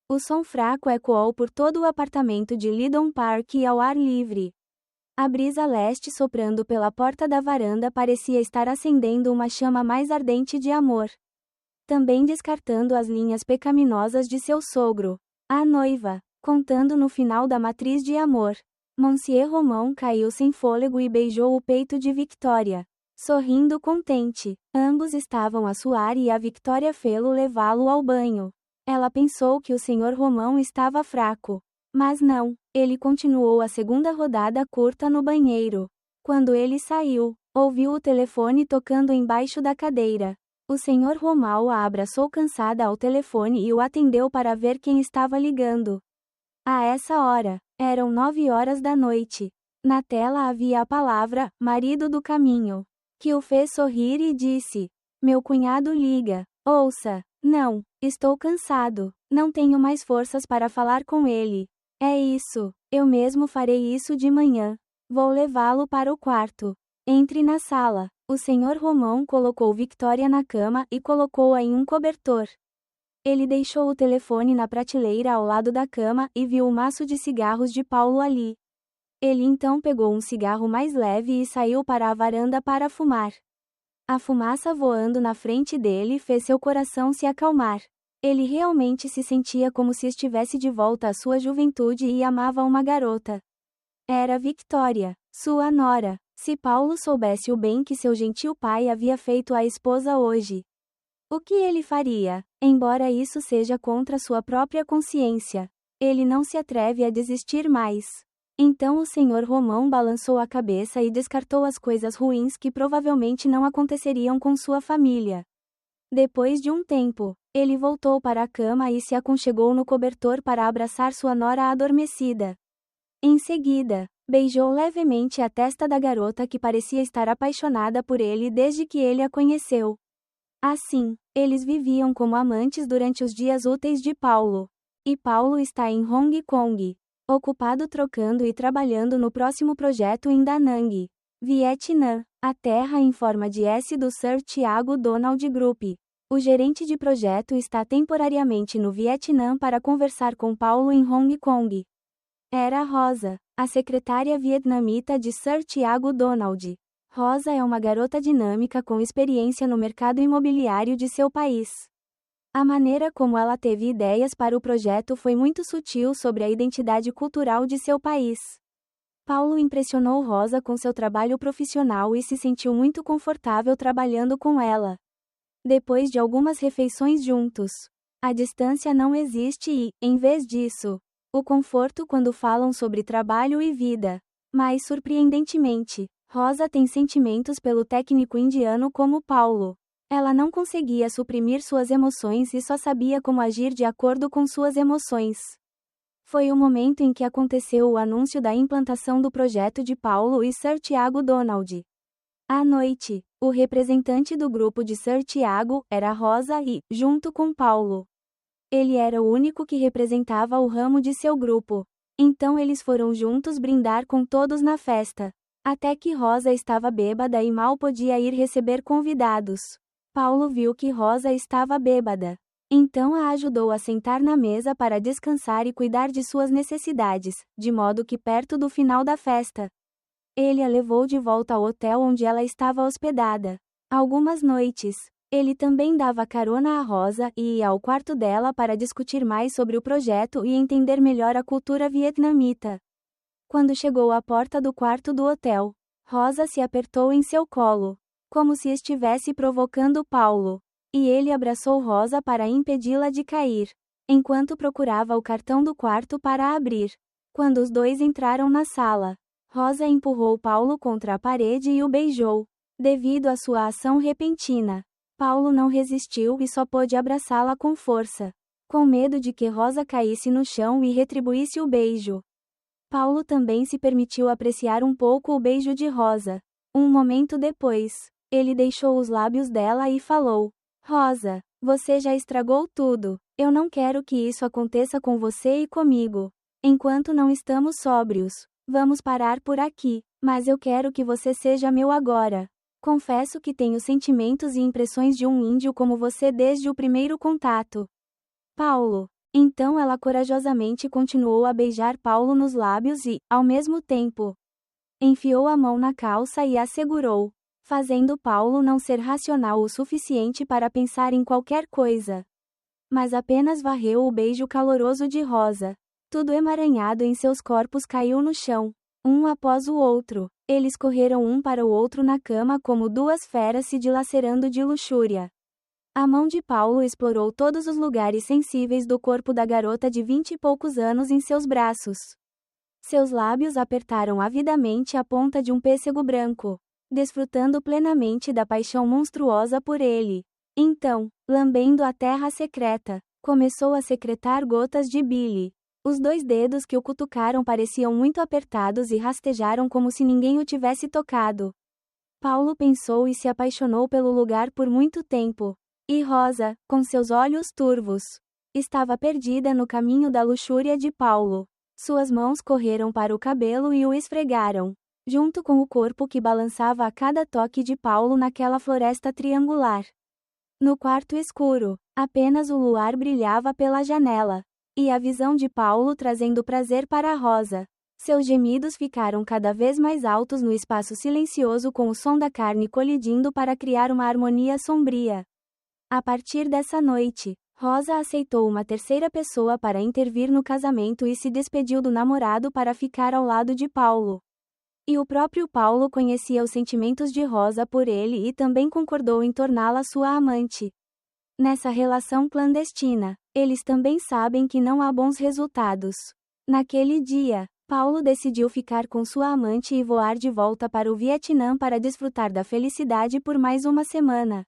[SPEAKER 1] O som fraco ecoou por todo o apartamento de Leedon Park e ao ar livre. A brisa leste soprando pela porta da varanda parecia estar acendendo uma chama mais ardente de amor. Também descartando as linhas pecaminosas de seu sogro. A noiva, contando no final da matriz de amor. Monsieur Romão caiu sem fôlego e beijou o peito de Victoria, sorrindo contente. Ambos estavam a suar e a Victoria fê-lo levá-lo ao banho. Ela pensou que o senhor Romão estava fraco. Mas não, ele continuou a segunda rodada curta no banheiro. Quando ele saiu, ouviu o telefone tocando embaixo da cadeira. O senhor Romão a abraçou cansada ao telefone e o atendeu para ver quem estava ligando. A essa hora, eram 9 horas da noite. Na tela havia a palavra, marido do caminho, que o fez sorrir e disse: Meu cunhado liga. Ouça. Não, estou cansado. Não tenho mais forças para falar com ele. É isso. Eu mesmo farei isso de manhã. Vou levá-lo para o quarto. Entre na sala. O senhor Romão colocou Victoria na cama e colocou-a em um cobertor. Ele deixou o telefone na prateleira ao lado da cama e viu o maço de cigarros de Paulo ali. Ele então pegou um cigarro mais leve e saiu para a varanda para fumar. A fumaça voando na frente dele fez seu coração se acalmar. Ele realmente se sentia como se estivesse de volta à sua juventude e amava uma garota. Era Victoria, sua nora. Se Paulo soubesse o bem que seu gentil pai havia feito à esposa hoje, o que ele faria? Embora isso seja contra sua própria consciência, ele não se atreve a desistir mais. Então o senhor Romão balançou a cabeça e descartou as coisas ruins que provavelmente não aconteceriam com sua família. Depois de um tempo, ele voltou para a cama e se aconchegou no cobertor para abraçar sua nora adormecida. Em seguida, beijou levemente a testa da garota que parecia estar apaixonada por ele desde que ele a conheceu. Assim, eles viviam como amantes durante os dias úteis de Paulo. E Paulo está em Hong Kong, ocupado trocando e trabalhando no próximo projeto em Da Nang, Vietnã, a terra em forma de S do Sir Thiago Donald Group. O gerente de projeto está temporariamente no Vietnã para conversar com Paulo em Hong Kong. Era Rosa, a secretária vietnamita de Sir Thiago Donald. Rosa é uma garota dinâmica com experiência no mercado imobiliário de seu país. A maneira como ela teve ideias para o projeto foi muito sutil sobre a identidade cultural de seu país. Paulo impressionou Rosa com seu trabalho profissional e se sentiu muito confortável trabalhando com ela. Depois de algumas refeições juntos, a distância não existe e, em vez disso, o conforto quando falam sobre trabalho e vida. Mas surpreendentemente, Rosa tem sentimentos pelo técnico indiano como Paulo. Ela não conseguia suprimir suas emoções e só sabia como agir de acordo com suas emoções. Foi o momento em que aconteceu o anúncio da implantação do projeto de Paulo e Sir Thiago Donald. À noite, o representante do grupo de Sir Thiago era Rosa e, junto com Paulo, ele era o único que representava o ramo de seu grupo. Então eles foram juntos brindar com todos na festa. Até que Rosa estava bêbada e mal podia ir receber convidados. Paulo viu que Rosa estava bêbada. Então a ajudou a sentar na mesa para descansar e cuidar de suas necessidades, de modo que perto do final da festa, ele a levou de volta ao hotel onde ela estava hospedada. Algumas noites, ele também dava carona a Rosa e ia ao quarto dela para discutir mais sobre o projeto e entender melhor a cultura vietnamita. Quando chegou à porta do quarto do hotel, Rosa se apertou em seu colo, como se estivesse provocando Paulo, e ele abraçou Rosa para impedi-la de cair, enquanto procurava o cartão do quarto para abrir. Quando os dois entraram na sala, Rosa empurrou Paulo contra a parede e o beijou. Devido à sua ação repentina, Paulo não resistiu e só pôde abraçá-la com força, com medo de que Rosa caísse no chão e retribuísse o beijo. Paulo também se permitiu apreciar um pouco o beijo de Rosa. Um momento depois, ele deixou os lábios dela e falou: Rosa, você já estragou tudo. Eu não quero que isso aconteça com você e comigo. Enquanto não estamos sóbrios, vamos parar por aqui, mas eu quero que você seja meu agora. Confesso que tenho sentimentos e impressões de um índio como você desde o primeiro contato. Paulo. Então ela corajosamente continuou a beijar Paulo nos lábios e, ao mesmo tempo, enfiou a mão na calça e a segurou, fazendo Paulo não ser racional o suficiente para pensar em qualquer coisa, mas apenas varreu o beijo caloroso de Rosa. Tudo emaranhado em seus corpos caiu no chão, um após o outro. Eles correram um para o outro na cama como duas feras se dilacerando de luxúria. A mão de Paulo explorou todos os lugares sensíveis do corpo da garota de 20 e poucos anos em seus braços. Seus lábios apertaram avidamente a ponta de um pêssego branco, desfrutando plenamente da paixão monstruosa por ele. Então, lambendo a terra secreta, começou a secretar gotas de bile. Os 2 dedos que o cutucaram pareciam muito apertados e rastejaram como se ninguém o tivesse tocado. Paulo pensou e se apaixonou pelo lugar por muito tempo. E Rosa, com seus olhos turvos, estava perdida no caminho da luxúria de Paulo. Suas mãos correram para o cabelo e o esfregaram, junto com o corpo que balançava a cada toque de Paulo naquela floresta triangular. No quarto escuro, apenas o luar brilhava pela janela, e a visão de Paulo trazendo prazer para Rosa. Seus gemidos ficaram cada vez mais altos no espaço silencioso com o som da carne colidindo para criar uma harmonia sombria. A partir dessa noite, Rosa aceitou uma terceira pessoa para intervir no casamento e se despediu do namorado para ficar ao lado de Paulo. E o próprio Paulo conhecia os sentimentos de Rosa por ele e também concordou em torná-la sua amante. Nessa relação clandestina, eles também sabem que não há bons resultados. Naquele dia, Paulo decidiu ficar com sua amante e voar de volta para o Vietnã para desfrutar da felicidade por mais uma semana.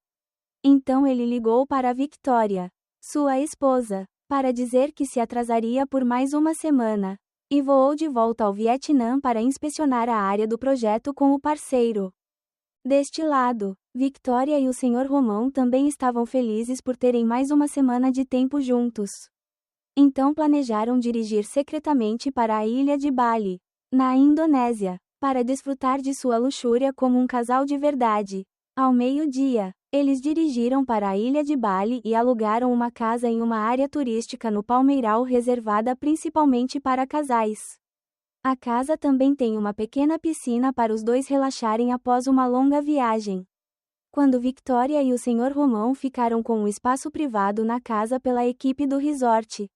[SPEAKER 1] Então ele ligou para Victoria, sua esposa, para dizer que se atrasaria por mais uma semana, e voou de volta ao Vietnã para inspecionar a área do projeto com o parceiro. Deste lado, Victoria e o Sr. Romão também estavam felizes por terem mais uma semana de tempo juntos. Então planejaram dirigir secretamente para a ilha de Bali, na Indonésia, para desfrutar de sua luxúria como um casal de verdade. Ao meio-dia, eles dirigiram para a ilha de Bali e alugaram uma casa em uma área turística no Palmeiral reservada principalmente para casais. A casa também tem uma pequena piscina para os dois relaxarem após uma longa viagem. Quando Victoria e o Sr. Romão ficaram com um espaço privado na casa pela equipe do resort,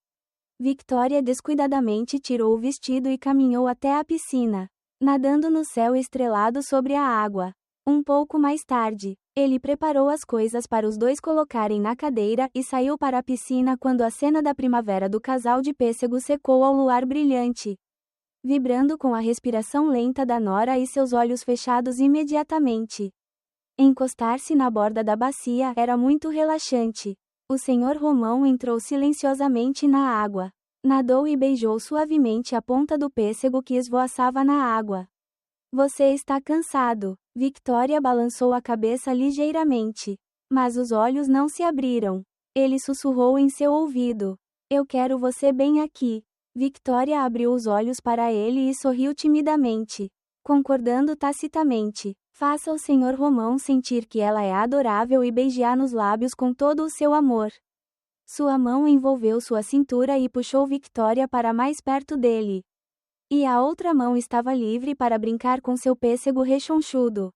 [SPEAKER 1] Victoria descuidadamente tirou o vestido e caminhou até a piscina, nadando no céu estrelado sobre a água. Um pouco mais tarde, ele preparou as coisas para os dois colocarem na cadeira e saiu para a piscina quando a cena da primavera do casal de pêssego secou ao luar brilhante, vibrando com a respiração lenta da nora e seus olhos fechados imediatamente. Encostar-se na borda da bacia era muito relaxante. O Sr. Romão entrou silenciosamente na água, nadou e beijou suavemente a ponta do pêssego que esvoaçava na água. Você está cansado. Victoria balançou a cabeça ligeiramente, mas os olhos não se abriram. Ele sussurrou em seu ouvido: Eu quero você bem aqui. Victoria abriu os olhos para ele e sorriu timidamente, concordando tacitamente. Faça o Sr. Romão sentir que ela é adorável e beijar nos lábios com todo o seu amor. Sua mão envolveu sua cintura e puxou Victoria para mais perto dele. E a outra mão estava livre para brincar com seu pêssego rechonchudo.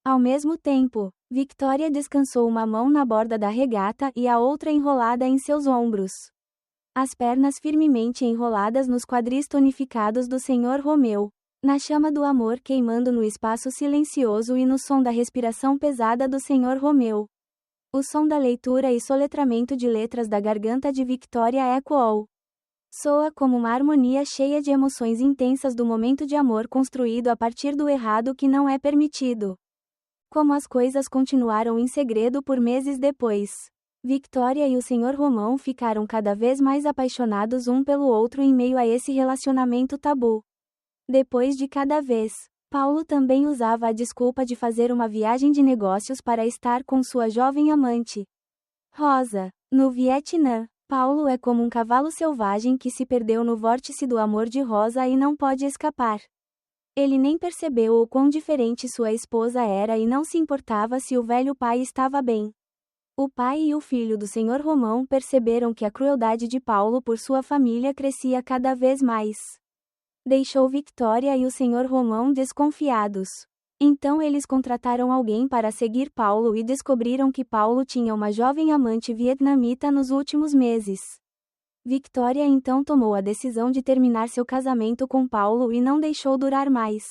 [SPEAKER 1] Ao mesmo tempo, Victoria descansou uma mão na borda da regata e a outra enrolada em seus ombros. As pernas firmemente enroladas nos quadris tonificados do Sr. Romeu. Na chama do amor queimando no espaço silencioso e no som da respiração pesada do Sr. Romeu. O som da leitura e soletramento de letras da garganta de Victoria ecoou. Soa como uma harmonia cheia de emoções intensas do momento de amor construído a partir do errado que não é permitido. Como as coisas continuaram em segredo por meses depois. Victoria e o Sr. Romão ficaram cada vez mais apaixonados um pelo outro em meio a esse relacionamento tabu. Depois de cada vez, Paulo também usava a desculpa de fazer uma viagem de negócios para estar com sua jovem amante, Rosa. No Vietnã, Paulo é como um cavalo selvagem que se perdeu no vórtice do amor de Rosa e não pode escapar. Ele nem percebeu o quão diferente sua esposa era e não se importava se o velho pai estava bem. O pai e o filho do Sr. Romão perceberam que a crueldade de Paulo por sua família crescia cada vez mais. Deixou Victoria e o Sr. Romão desconfiados. Então eles contrataram alguém para seguir Paulo e descobriram que Paulo tinha uma jovem amante vietnamita nos últimos meses. Victoria então tomou a decisão de terminar seu casamento com Paulo e não deixou durar mais.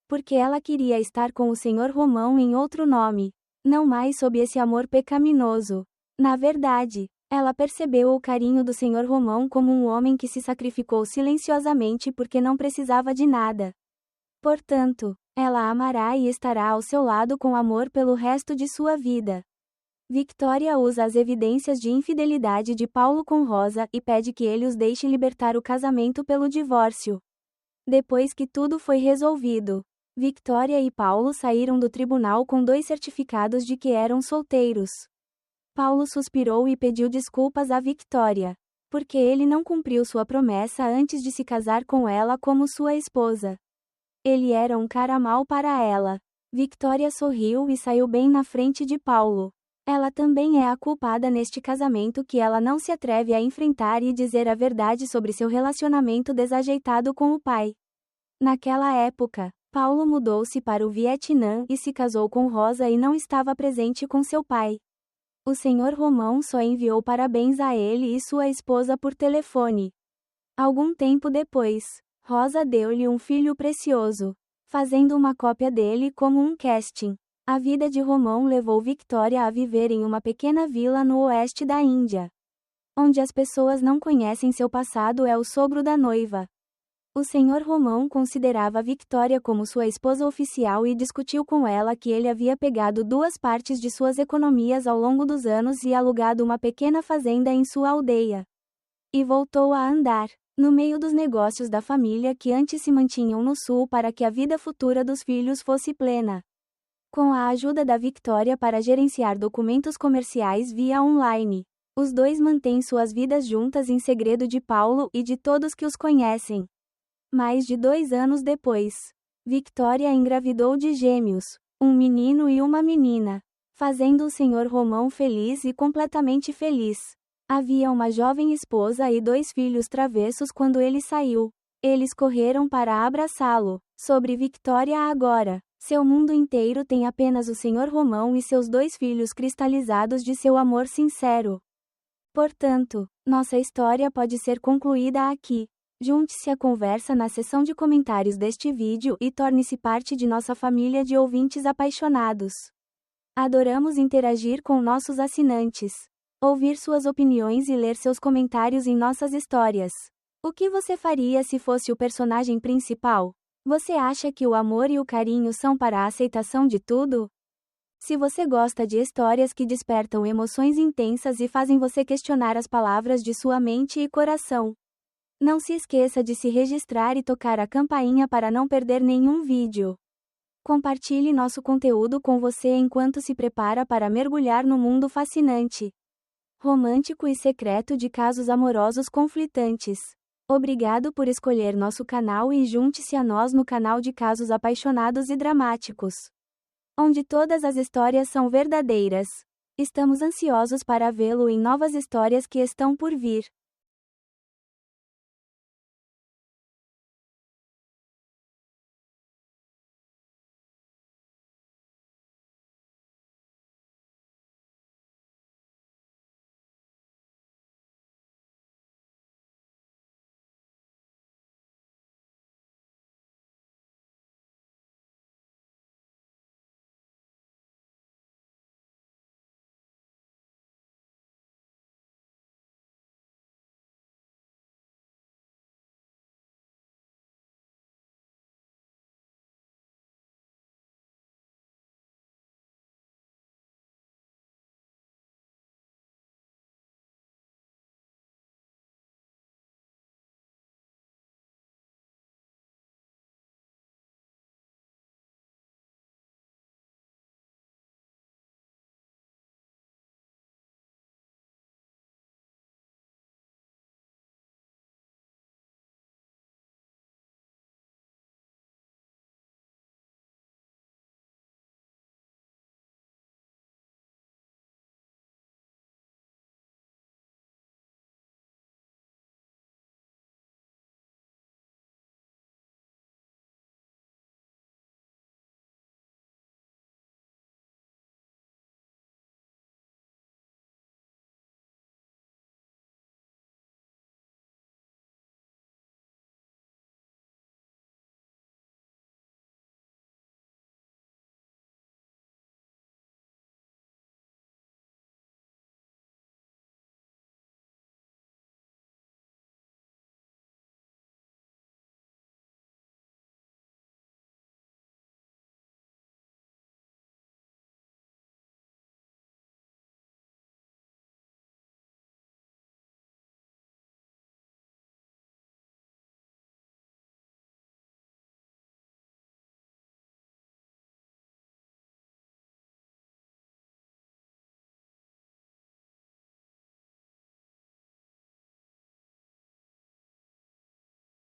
[SPEAKER 1] Porque ela queria estar com o Sr. Romão em outro nome, não mais sob esse amor pecaminoso. Na verdade, ela percebeu o carinho do Sr. Romão como um homem que se sacrificou silenciosamente porque não precisava de nada. Portanto, ela amará e estará ao seu lado com amor pelo resto de sua vida. Victoria usa as evidências de infidelidade de Paulo com Rosa e pede que ele os deixe libertar o casamento pelo divórcio. Depois que tudo foi resolvido, Victoria e Paulo saíram do tribunal com 2 certificados de que eram solteiros. Paulo suspirou e pediu desculpas a Victoria, porque ele não cumpriu sua promessa antes de se casar com ela como sua esposa. Ele era um cara mau para ela. Victoria sorriu e saiu bem na frente de Paulo. Ela também é a culpada neste casamento que ela não se atreve a enfrentar e dizer a verdade sobre seu relacionamento desajeitado com o pai. Naquela época, Paulo mudou-se para o Vietnã e se casou com Rosa e não estava presente com seu pai. O senhor Romão só enviou parabéns a ele e sua esposa por telefone. Algum tempo depois, Rosa deu-lhe um filho precioso, fazendo uma cópia dele como um casting. A vida de Romão levou Victoria a viver em uma pequena vila no oeste da Índia. Onde as pessoas não conhecem seu passado é o sogro da noiva. O senhor Romão considerava Victoria como sua esposa oficial e discutiu com ela que ele havia pegado 2 partes de suas economias ao longo dos anos e alugado uma pequena fazenda em sua aldeia. E voltou a andar no meio dos negócios da família que antes se mantinham no sul para que a vida futura dos filhos fosse plena. Com a ajuda da Victoria para gerenciar documentos comerciais via online, os dois mantêm suas vidas juntas em segredo de Paulo e de todos que os conhecem. Mais de 2 anos depois, Victoria engravidou de gêmeos, um menino e uma menina, fazendo o senhor Romão feliz e completamente feliz. Havia uma jovem esposa e 2 filhos travessos quando ele saiu. Eles correram para abraçá-lo. Sobre Victoria agora, seu mundo inteiro tem apenas o senhor Romão e seus 2 filhos cristalizados de seu amor sincero. Portanto, nossa história pode ser concluída aqui. Junte-se à conversa na seção de comentários deste vídeo e torne-se parte de nossa família de ouvintes apaixonados. Adoramos interagir com nossos assinantes, ouvir suas opiniões e ler seus comentários em nossas histórias. O que você faria se fosse o personagem principal? Você acha que o amor e o carinho são para a aceitação de tudo? Se você gosta de histórias que despertam emoções intensas e fazem você questionar as palavras de sua mente e coração, não se esqueça de se registrar e tocar a campainha para não perder nenhum vídeo. Compartilhe nosso conteúdo com você enquanto se prepara para mergulhar no mundo fascinante, romântico e secreto de casos amorosos conflitantes. Obrigado por escolher nosso canal e junte-se a nós no canal de casos apaixonados e dramáticos, onde todas as histórias são verdadeiras. Estamos ansiosos para vê-lo em novas histórias que estão por vir.